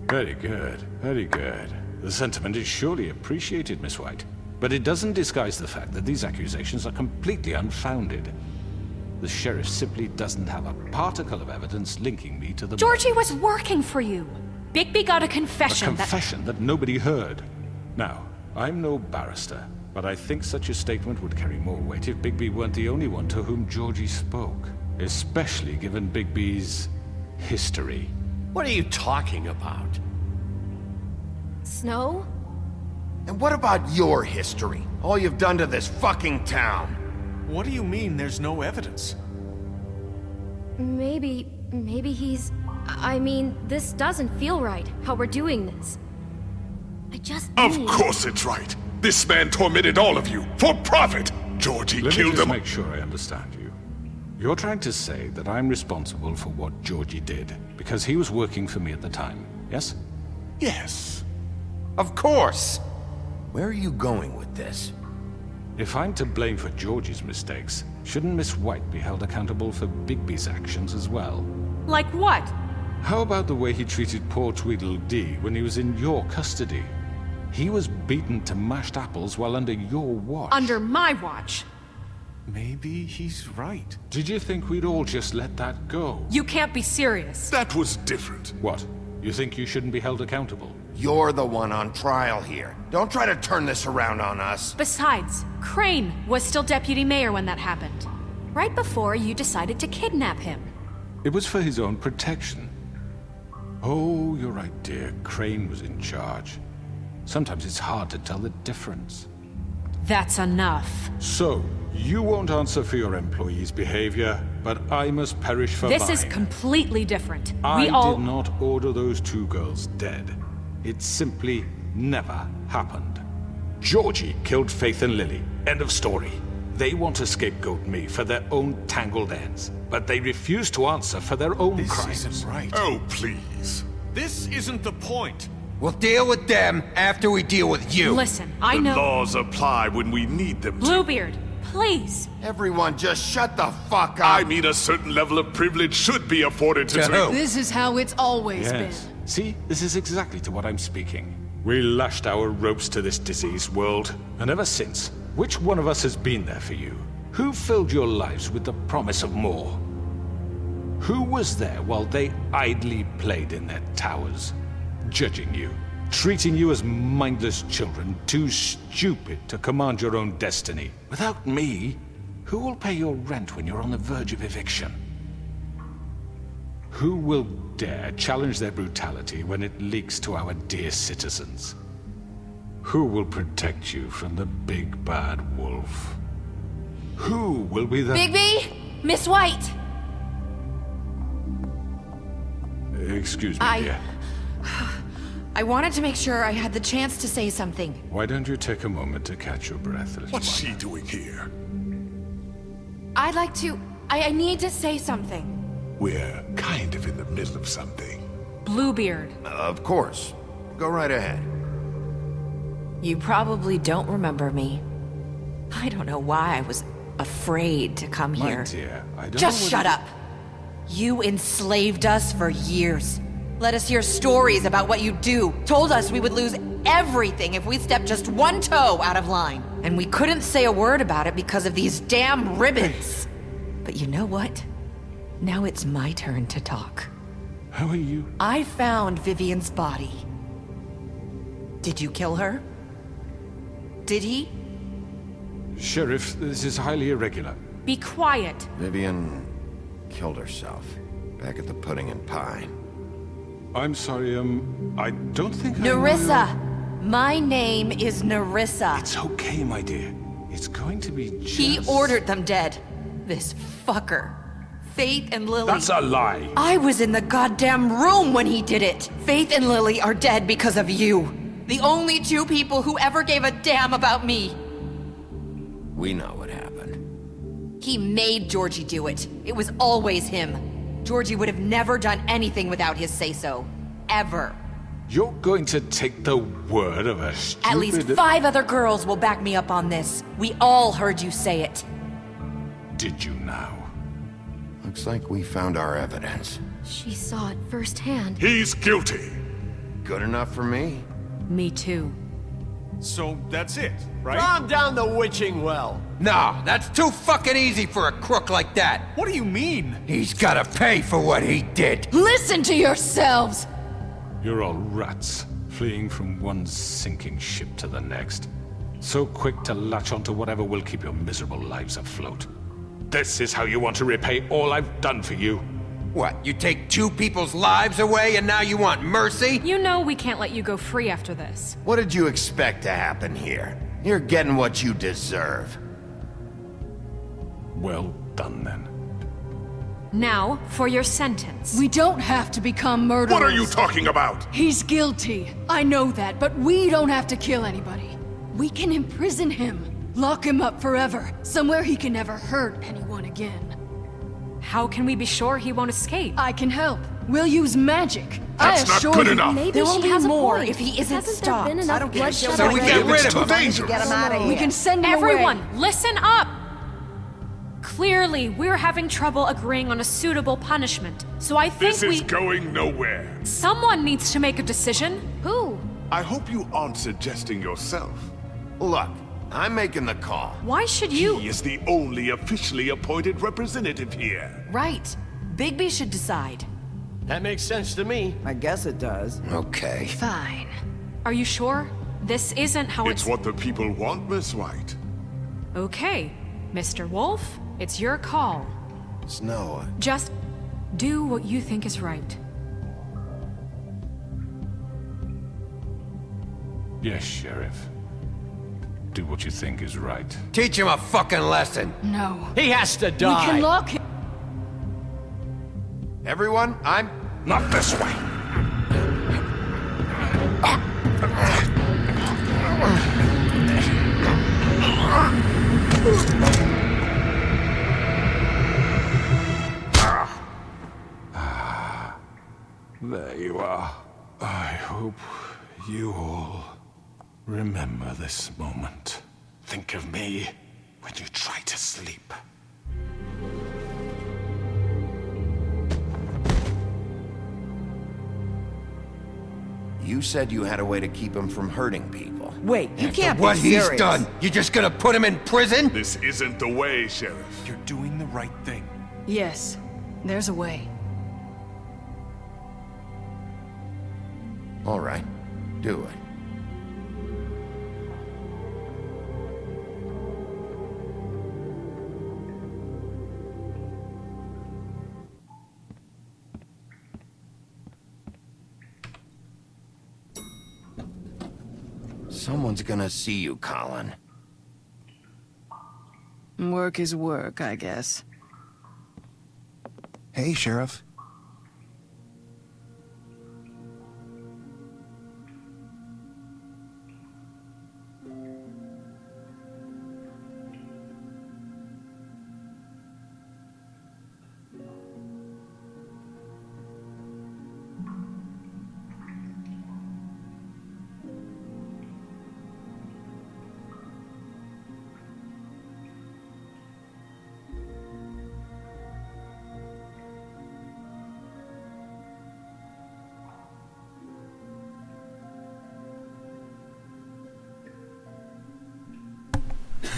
Very good, very good. The sentiment is surely appreciated, Miss White. But it doesn't disguise the fact that these accusations are completely unfounded. The sheriff simply doesn't have a particle of evidence linking me to the... Georgie was working for you. Bigby got a confession A confession that nobody heard. Now, I'm no barrister, but I think such a statement would carry more weight if Bigby weren't the only one to whom Georgie spoke. Especially given Bigby's history. What are you talking about? Snow? And what about your history? All you've done to this fucking town? What do you mean there's no evidence? Maybe he's... I mean, this doesn't feel right, how we're doing this. I just Of need... course it's right. This man tormented all of you, for profit. Georgie Let me killed just them. make sure I understand you. You're trying to say that I'm responsible for what Georgie did, because he was working for me at the time, yes? Yes. Of course! Where are you going with this? If I'm to blame for Georgie's mistakes, Shouldn't Miss White be held accountable for Bigby's actions as well? Like what? How about the way he treated poor Tweedledee when he was in your custody? He was beaten to mashed apples while under your watch. Under my watch. Maybe he's right. Did you think we'd all just let that go? You can't be serious. That was different. What? You think you shouldn't be held accountable? You're the one on trial here. Don't try to turn this around on us. Besides, Crane was still deputy mayor when that happened. Right before you decided to kidnap him. It was for his own protection. Oh, you're right, dear. Crane was in charge. Sometimes it's hard to tell the difference. That's enough. So, you won't answer for your employees' behavior, but I must perish for This mine. is completely different. I We all... did not order those 2 girls dead. It simply never happened. Georgie killed Faith and Lily. End of story. They want to scapegoat me for their own tangled ends, but they refuse to answer for their own crimes. This isn't right. Oh, please. This isn't the point. We'll deal with them after we deal with you. Listen, I The know... laws apply when we need them to. Bluebeard, please. Everyone just shut the fuck up. I mean, a certain level of privilege should be afforded to This is how it's always Yes. been. See, this is exactly to what I'm speaking. We lashed our ropes to this diseased world, and ever since, which one of us has been there for you? Who filled your lives with the promise of more? Who was there while they idly played in their towers, judging you, treating you as mindless children, too stupid to command your own destiny? Without me, who will pay your rent when you're on the verge of eviction? Who will dare challenge their brutality when it leaks to our dear citizens? Who will protect you from the big bad wolf? Who will be the... Bigby? Miss White! Excuse me, dear. I wanted to make sure I had the chance to say something. Why don't you take a moment to catch your breath? What's she doing here? I'd like to... I need to say something. We're kind of in the middle of something. Bluebeard. Of course. Go right ahead. You probably don't remember me. I don't know why I was afraid to come My here. dear, I don't Just know shut up! You enslaved us for years. Let us hear stories about what you do. Told us we would lose everything if we stepped just one toe out of line. And we couldn't say a word about it because of these damn ribbons. But you know what? Now it's my turn to talk. How are you? I found Vivian's body. Did you kill her? Did he? Sheriff, this is highly irregular. Be quiet. Vivian killed herself back at the Pudding and Pie. I'm sorry, I don't think Nerissa! My name is Nerissa. It's okay, my dear. It's going to be just... He ordered them dead. This fucker. Faith and Lily... That's a lie! I was in the goddamn room when he did it! Faith and Lily are dead because of you. The only 2 people who ever gave a damn about me. We know what happened. He made Georgie do it. It was always him. Georgie would have never done anything without his say-so. Ever. You're going to take the word of a stupid... At least 5 other girls will back me up on this. We all heard you say it. Did you now? Looks like we found our evidence. She saw it firsthand. He's guilty. Good enough for me. Me too. So that's it, right? Calm down the witching well. No, that's too fucking easy for a crook like that. What do you mean? He's gotta pay for what he did. Listen to yourselves! You're all rats, fleeing from one sinking ship to the next. So quick to latch onto whatever will keep your miserable lives afloat. This is how you want to repay all I've done for you? What, you take 2 people's lives away and now you want mercy? You know we can't let you go free after this. What did you expect to happen here? You're getting what you deserve. Well done, then. Now, for your sentence. We don't have to become murderers. What are you talking about? He's guilty. I know that, but we don't have to kill anybody. We can imprison him. Lock him up forever. Somewhere he can never hurt anyone again. How can we be sure he won't escape? I can help. We'll use magic. That's not good enough. Maybe There she won't be has more a point. if he isn't Hasn't stopped. there been enough I don't care. bloodshed So we already? get rid of him. Get him out of here. We can send him Everyone, away. listen up! Clearly, we're having trouble agreeing on a suitable punishment. So I think This is going nowhere. Someone needs to make a decision. Who? I hope you aren't suggesting yourself. Look, I'm making the call. Why should you? He is the only officially appointed representative here. Right. Bigby should decide. That makes sense to me. I guess it does. Okay. Fine. Are you sure? This isn't how It's what the people want, Miss White. Okay, Mr. Wolf, it's your call. Snow. Just do what you think is right. Yes, Sheriff. Do what you think is right. Teach him a fucking lesson. No. He has to die. We can lock him. Everyone, I'm... Not this way. There you are. I hope you all remember this moment. Think of me when you try to sleep. You said you had a way to keep him from hurting people. Wait, you can't be What serious. he's done, you just gonna put him in prison? This isn't the way, Sheriff. You're doing the right thing. Yes, there's a way. All right, do it. Someone's gonna see you, Colin. Work is work, I guess. Hey, Sheriff.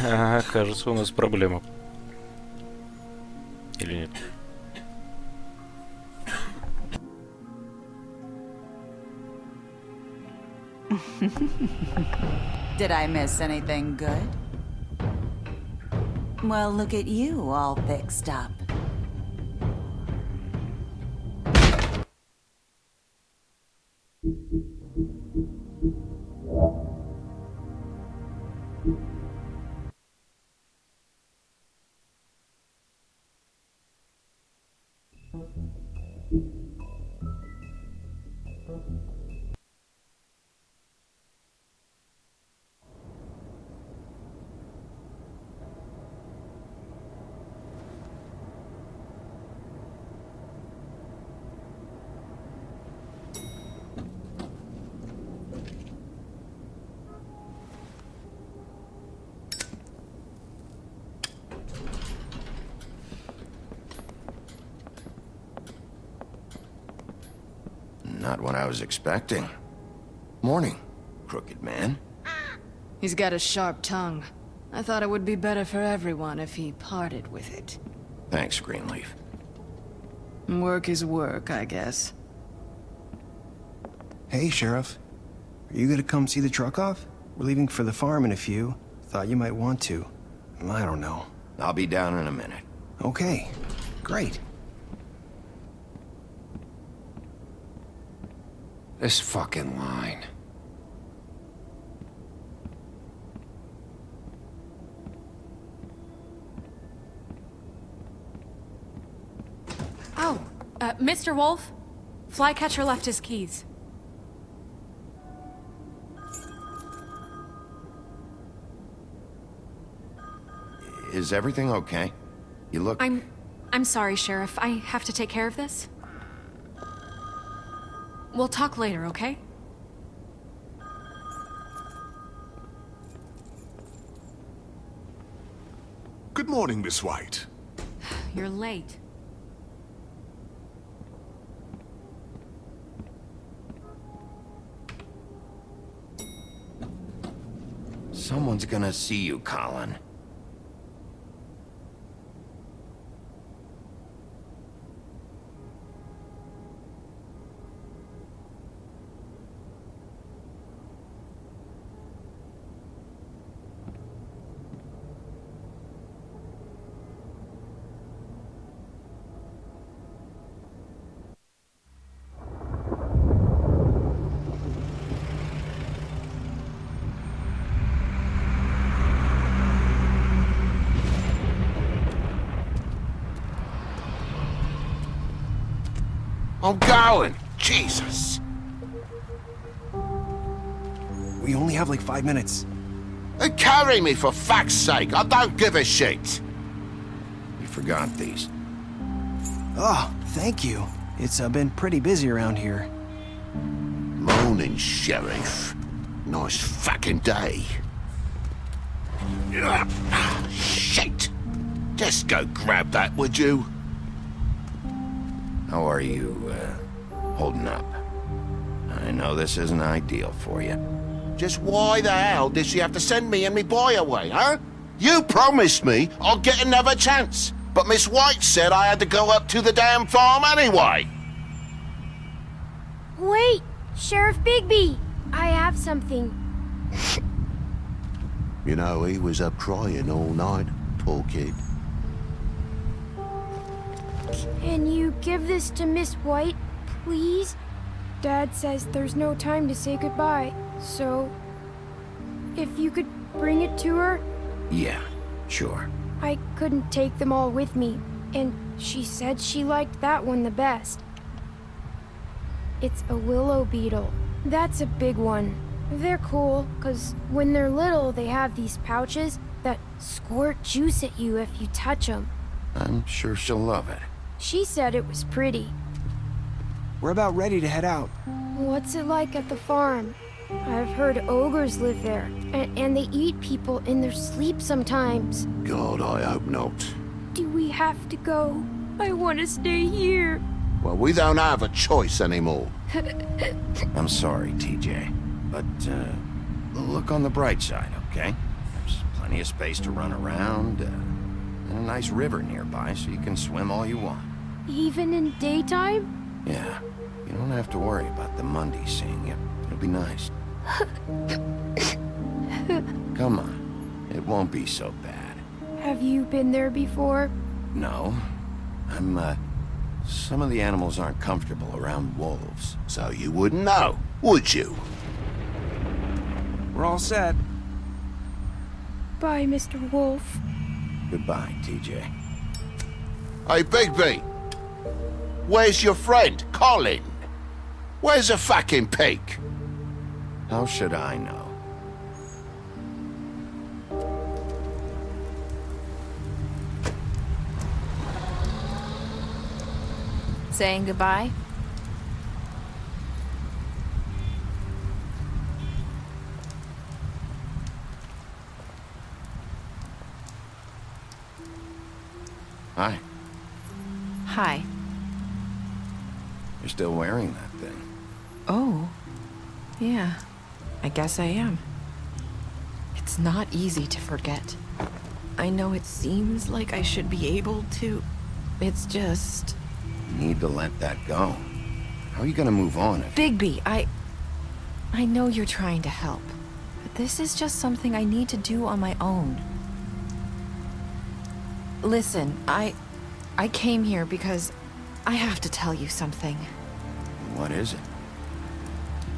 Ага, кажется, у нас проблема. Или нет? Did I miss anything good? Well, look at you, all fixed up. Not what I was expecting. Morning, crooked man. He's got a sharp tongue. I thought it would be better for everyone if he parted with it. Thanks, Greenleaf. Work is work, I guess. Hey, Sheriff. Are you gonna come see the truck off? We're leaving for the farm in a few. Thought you might want to. I don't know. I'll be down in a minute. Okay. Great. This fucking line. Oh, Mr. Wolf? Flycatcher left his keys. Is everything okay? You look... I'm sorry, Sheriff. I have to take care of this. We'll talk later, okay? Good morning, Miss White. You're late. Someone's gonna see you, Colin. I'm going. Jesus. We only have like 5 minutes. Carry me for fuck's sake. I don't give a shit. You forgot these. Oh, thank you. It's been pretty busy around here. Morning, Sheriff. Nice fucking day. Shit. Just go grab that, would you? How are you, holding up? I know this isn't ideal for you. Just why the hell did she have to send me and me boy away, huh? You promised me I'd get another chance, but Miss White said I had to go up to the damn farm anyway. Wait, Sheriff Bigby, I have something. You know, he was up crying all night, poor kid. Can you give this to Miss White, please? Dad says there's no time to say goodbye, so if you could bring it to her? Yeah, sure. I couldn't take them all with me, and she said she liked that one the best. It's a willow beetle. That's a big one. They're cool, 'cause when they're little, they have these pouches that squirt juice at you if you touch them. I'm sure she'll love it. She said it was pretty. We're about ready to head out. What's it like at the farm? I've heard ogres live there, and they eat people in their sleep sometimes. God, I hope not. Do we have to go? I want to stay here. Well, we don't have a choice anymore. I'm sorry, TJ, but, look on the bright side, okay? There's plenty of space to run around, and a nice river nearby so you can swim all you want. Even in daytime? Yeah, you don't have to worry about the Mundies seeing you. It'll be nice. Come on, it won't be so bad. Have you been there before? No, some of the animals aren't comfortable around wolves. So you wouldn't know, would you? We're all set. Bye, Mr. Wolf. Goodbye, TJ. Hey, Bigby. Where's your friend, Colin? Where's the fucking pig? How should I know? Saying goodbye? Hi. Hi. You're still wearing that thing. Oh. Yeah. I guess I am. It's not easy to forget. I know it seems like I should be able to. It's just... You need to let that go. How are you gonna move on if... Bigby, I know you're trying to help, but this is just something I need to do on my own. Listen, I came here because I have to tell you something. What is it?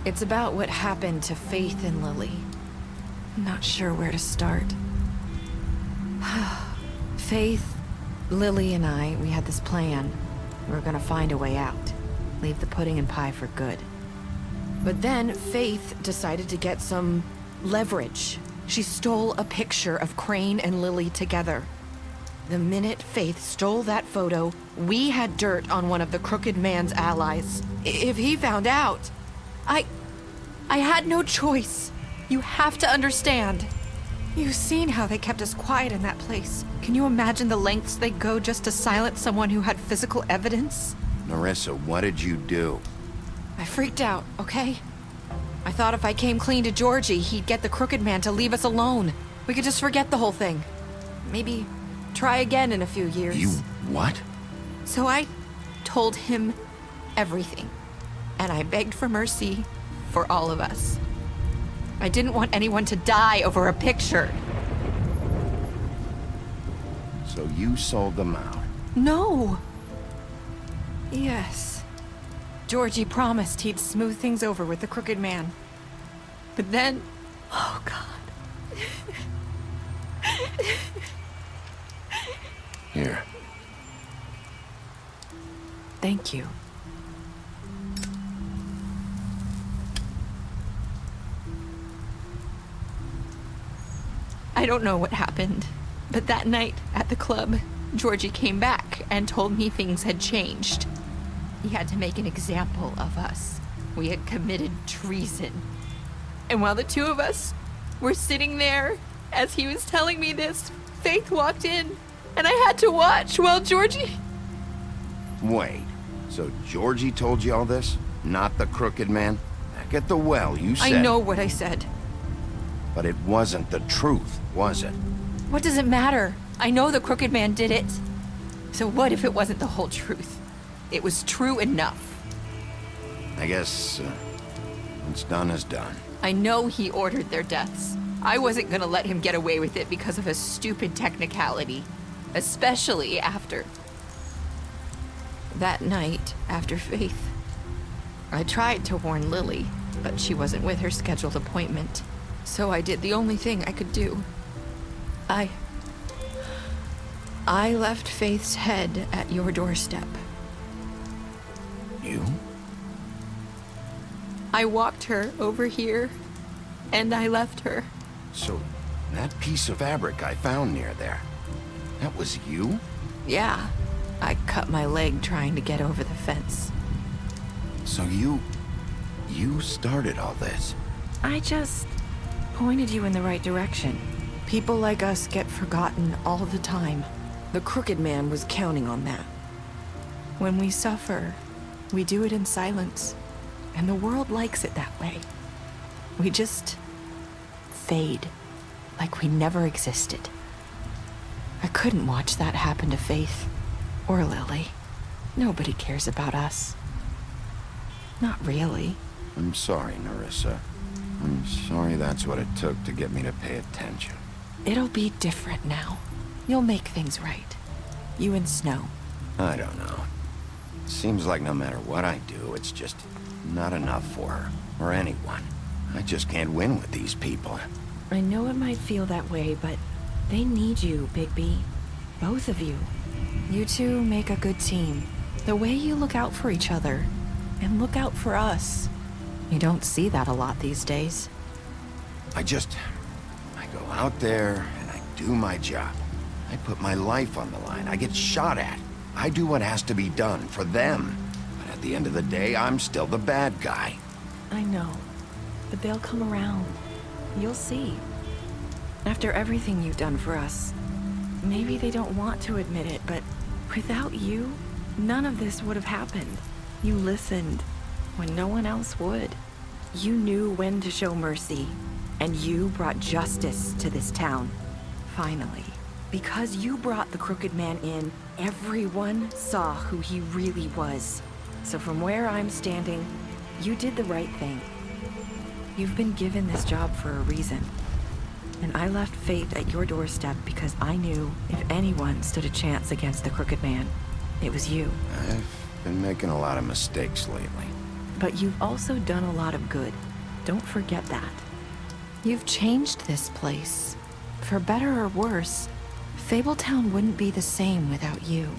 It's about what happened to Faith and Lily. I'm not sure where to start. Faith, Lily, and I, we had this plan. We were gonna find a way out. Leave the pudding and pie for good. But then Faith decided to get some leverage. She stole a picture of Crane and Lily together. The minute Faith stole that photo, we had dirt on one of the Crooked Man's allies. If he found out, I had no choice. You have to understand. You've seen how they kept us quiet in that place. Can you imagine the lengths they go just to silence someone who had physical evidence? Nerissa, what did you do? I freaked out, okay? I thought if I came clean to Georgie, he'd get the Crooked Man to leave us alone. We could just forget the whole thing. Maybe try again in a few years. You what? So I told him everything. And I begged for mercy for all of us. I didn't want anyone to die over a picture. So you sold them out? No. Yes. Georgie promised he'd smooth things over with the Crooked Man. But then... Oh, God. Here. Thank you. I don't know what happened, but that night at the club, Georgie came back and told me things had changed. He had to make an example of us. We had committed treason. And while the two of us were sitting there, as he was telling me this, Faith walked in, and I had to watch while Georgie... Wait, so Georgie told you all this? Not the Crooked Man? Back at the well, you said... I know what I said. But it wasn't the truth, was it? What does it matter? I know the Crooked Man did it. So what if it wasn't the whole truth? It was true enough. I guess, what's done is done. I know he ordered their deaths. I wasn't gonna let him get away with it because of a stupid technicality. Especially after... that night, after Faith. I tried to warn Lily, but she wasn't with her scheduled appointment. So I did the only thing I could do. I left Faith's head at your doorstep. You? I walked her over here, and I left her. So, that piece of fabric I found near there, that was you? Yeah, I cut my leg trying to get over the fence. So you started all this? I just pointed you in the right direction. People like us get forgotten all the time. The Crooked Man was counting on that. When we suffer, we do it in silence, and the world likes it that way. We just fade, like we never existed. I couldn't watch that happen to Faith, or Lily. Nobody cares about us. Not really. I'm sorry, Nerissa. I'm sorry that's what it took to get me to pay attention. It'll be different now. You'll make things right. You and Snow. I don't know. It seems like no matter what I do, it's just not enough for her, or anyone. I just can't win with these people. I know it might feel that way, but they need you, Bigby. Both of you. You two make a good team. The way you look out for each other, and look out for us. You don't see that a lot these days. I go out there, and I do my job. I put my life on the line. I get shot at. I do what has to be done for them. But at the end of the day, I'm still the bad guy. I know, but they'll come around. You'll see. After everything you've done for us, maybe they don't want to admit it, but without you, none of this would have happened. You listened when no one else would. You knew when to show mercy, and you brought justice to this town. Finally. Because you brought the Crooked Man in, everyone saw who he really was. So from where I'm standing, you did the right thing. You've been given this job for a reason. And I left Faith at your doorstep because I knew if anyone stood a chance against the Crooked Man, it was you. I've been making a lot of mistakes lately. But you've also done a lot of good. Don't forget that. You've changed this place. For better or worse, Fabletown wouldn't be the same without you.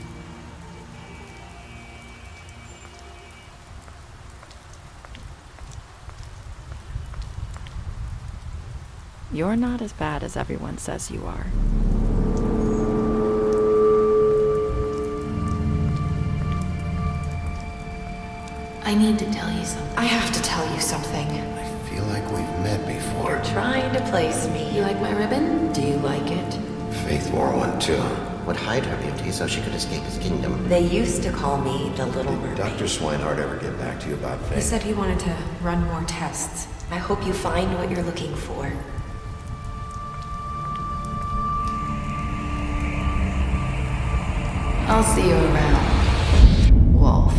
You're not as bad as everyone says you are. I need to tell you something. I have to tell you something. I Feel like we've met before. You're trying to place me. You like my ribbon? Do you like it? Faith wore one too. Would hide her beauty so she could escape his kingdom. They used to call me the Little Mermaid. Did Dr. Swinehart ever get back to you about Faith? He said he wanted to run more tests. I hope you find what you're looking for. I'll see you around, Wolf.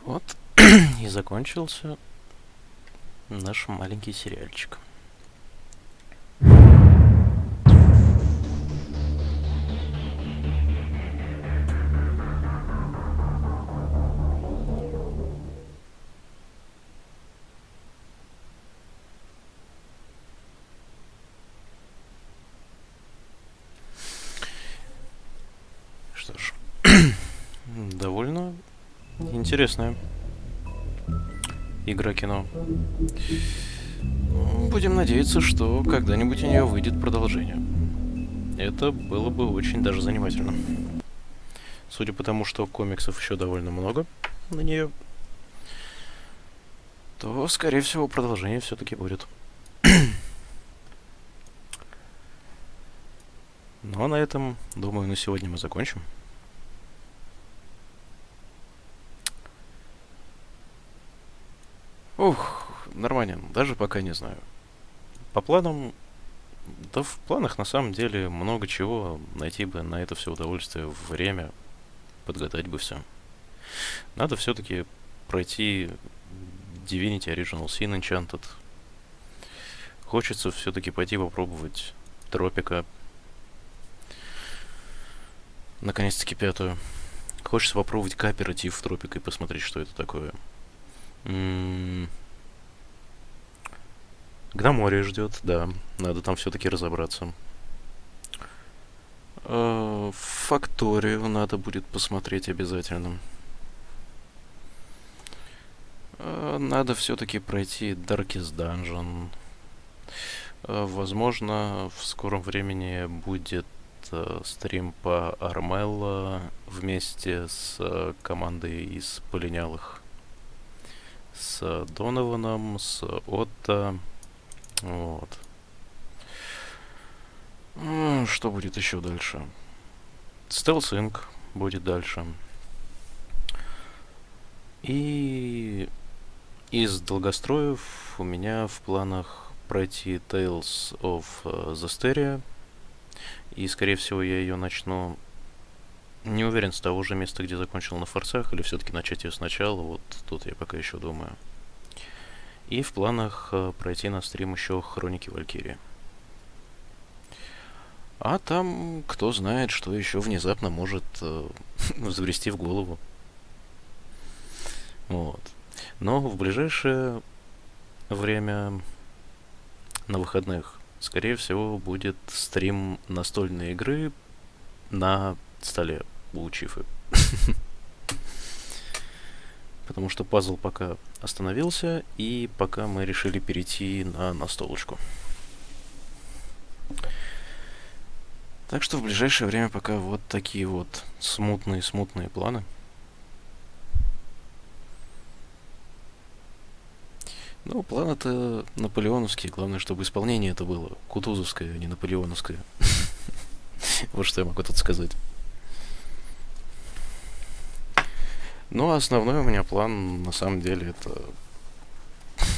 Вот и закончился наш маленький сериальчик. Что ж, довольно интересная игра-кино. Будем надеяться, что когда-нибудь у нее выйдет продолжение. Это было бы очень даже занимательно. Судя по тому, что комиксов еще довольно много на нее, то, скорее всего, продолжение все-таки будет. Ну а на этом, думаю, на сегодня мы закончим. Ух, нормально, даже пока не знаю. По планам, да в планах на самом деле много чего, найти бы на это все удовольствие, время, подгадать бы все. Надо все-таки пройти Divinity Original Sin Enchanted. Хочется все-таки пойти попробовать Тропика. Наконец-таки 5-ю. Хочется попробовать кооператив Тропика и посмотреть, что это такое. Гноморье ждет, да. Надо там все-таки разобраться. Факторию надо будет посмотреть обязательно. Надо все-таки пройти Darkest Dungeon. Возможно, в скором времени будет стрим по Армелло вместе с командой из Полинялых. С Донованом, с Отто. Вот. Что будет еще дальше? Stealth Inc. будет дальше. И из долгостроев у меня в планах пройти Tales of Zestiria. И, скорее всего, я ее начну... Не уверен, с того же места, где закончил на Форсах, или все-таки начать ее сначала. Вот тут я пока еще думаю. И в планах пройти на стрим еще Хроники Валькирии. А там, кто знает, что еще внезапно может взбрести в голову. Вот. Но в ближайшее время на выходных, скорее всего, будет стрим настольной игры на столе у Чифы. Потому что пазл пока остановился, и пока мы решили перейти на настолочку. Так что в ближайшее время пока вот такие вот смутные планы. Ну, планы-то наполеоновские. Главное, чтобы исполнение это было кутузовское, а не наполеоновское. Вот что я могу тут сказать. Ну, а основной у меня план, на самом деле, это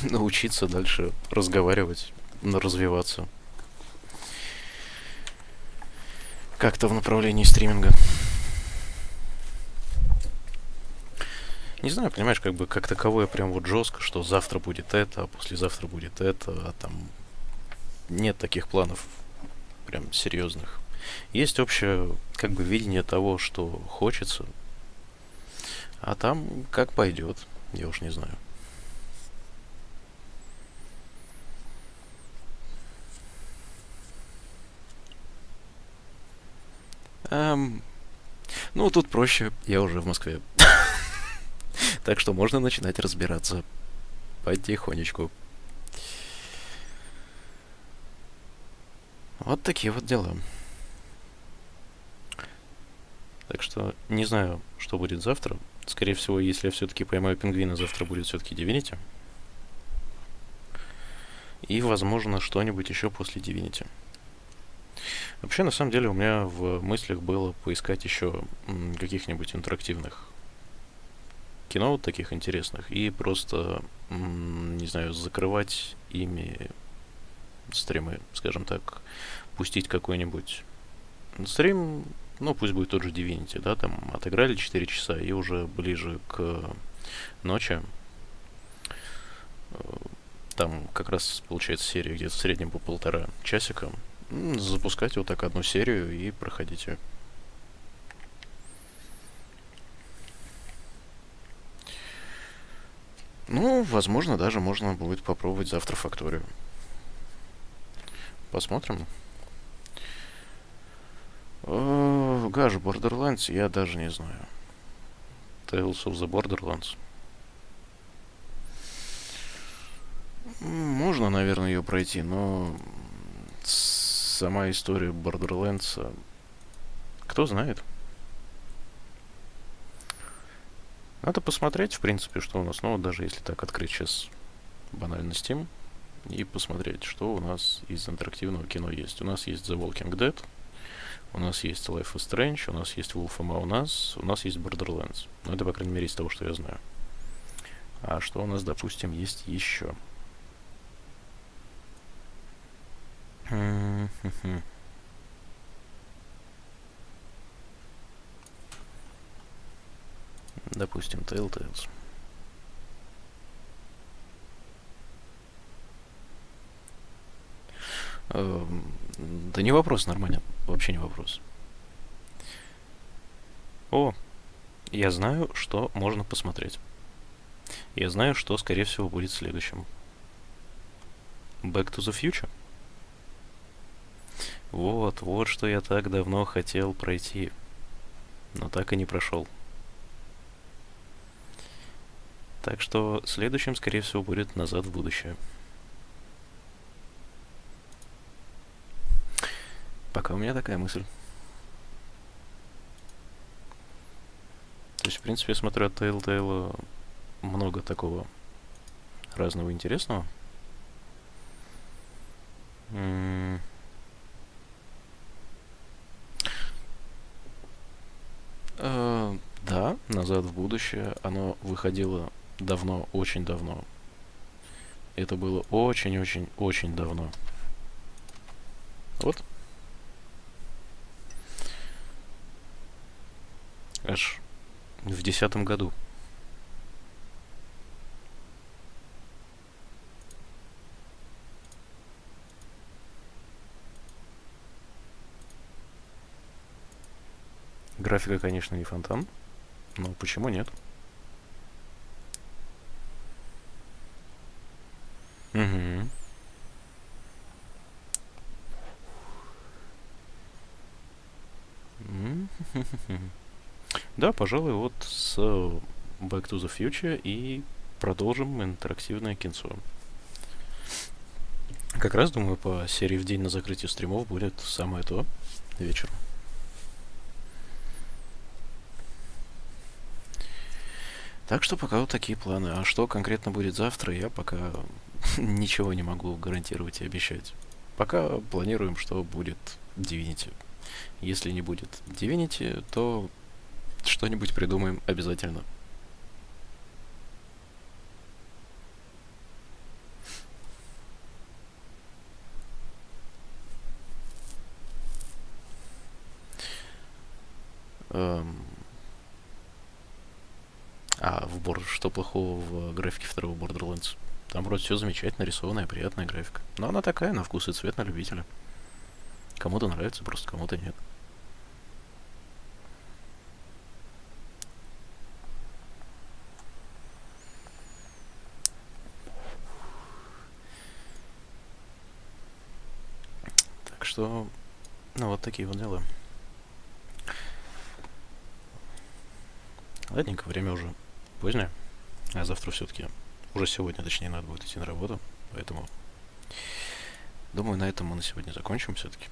научиться дальше разговаривать, развиваться. Как-то в направлении стриминга. Не знаю, понимаешь, как бы как таковое прям вот жестко, что завтра будет это, а послезавтра будет это, а там нет таких планов прям серьезных. Есть общее, как бы, видение того, что хочется, а там как пойдет, я уж не знаю. Ну, тут проще, я уже в Москве. Так что можно начинать разбираться потихонечку. Вот такие вот дела. Так что не знаю, что будет завтра. Скорее всего, если я все-таки поймаю пингвина, завтра будет все-таки Divinity. И, возможно, что-нибудь еще после Divinity. Вообще, на самом деле, у меня в мыслях было поискать еще каких-нибудь интерактивных кино, вот таких интересных, и просто, не знаю, закрывать ими стримы, скажем так, пустить какой-нибудь стрим, ну, пусть будет тот же Divinity, да, там, отыграли 4 часа, и уже ближе к ночи, там как раз получается серия где-то в среднем по 1,5 часика, запускать вот так одну серию и проходить ее. Ну, возможно, даже можно будет попробовать завтра Факторию. Посмотрим. Гаш, Borderlands, я даже не знаю. Tales of the Borderlands. Можно, наверное, ее пройти, но сама история Borderlands, кто знает. Надо посмотреть, в принципе, что у нас. Ну, вот даже если так открыть сейчас банально Steam и посмотреть, что у нас из интерактивного кино есть. У нас есть The Walking Dead, у нас есть Life is Strange, у нас есть Wolf Among Us, у нас есть Borderlands. Ну, это, по крайней мере, из того, что я знаю. А что у нас, допустим, есть еще? Допустим, Telltales. Да не вопрос, нормально. Вообще не вопрос. О, я знаю, что можно посмотреть. Я знаю, что, скорее всего, будет следующим. Back to the Future. Вот что я так давно хотел пройти. Но так и не прошел. Так что следующим, скорее всего, будет «Назад в будущее». Пока у меня такая мысль. То есть, в принципе, я смотрю от Telltale много такого разного интересного. Да, «Назад в будущее», оно выходило давно, очень давно. Это было очень-очень-очень давно. Вот. Аж в 2010 году. Графика, конечно, не фонтан, но почему нет? Угу. Да, пожалуй, вот с Back to the Future и продолжим интерактивное кинцо. Как раз, думаю, по серии в день на закрытие стримов будет самое то вечером. Так что пока вот такие планы. А что конкретно будет завтра, я пока ничего не могу гарантировать и обещать. Пока планируем, что будет Divinity. Если не будет Divinity, то что-нибудь придумаем обязательно. Что плохого в графике второго Borderlands? Там вроде все замечательно рисованная, приятная графика. Но она такая, на вкус и цвет, на любителя. Кому-то нравится, просто кому-то нет. Так что, ну вот такие вот дела. Ладненько, время уже позднее. А завтра все-таки, уже сегодня, точнее, надо будет идти на работу. Поэтому, думаю, на этом мы на сегодня закончим все-таки.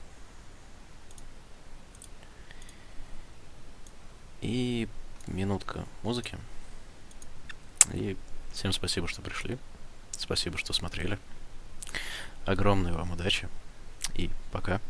И минутка музыки. И всем спасибо, что пришли. Спасибо, что смотрели. Огромной вам удачи. И пока.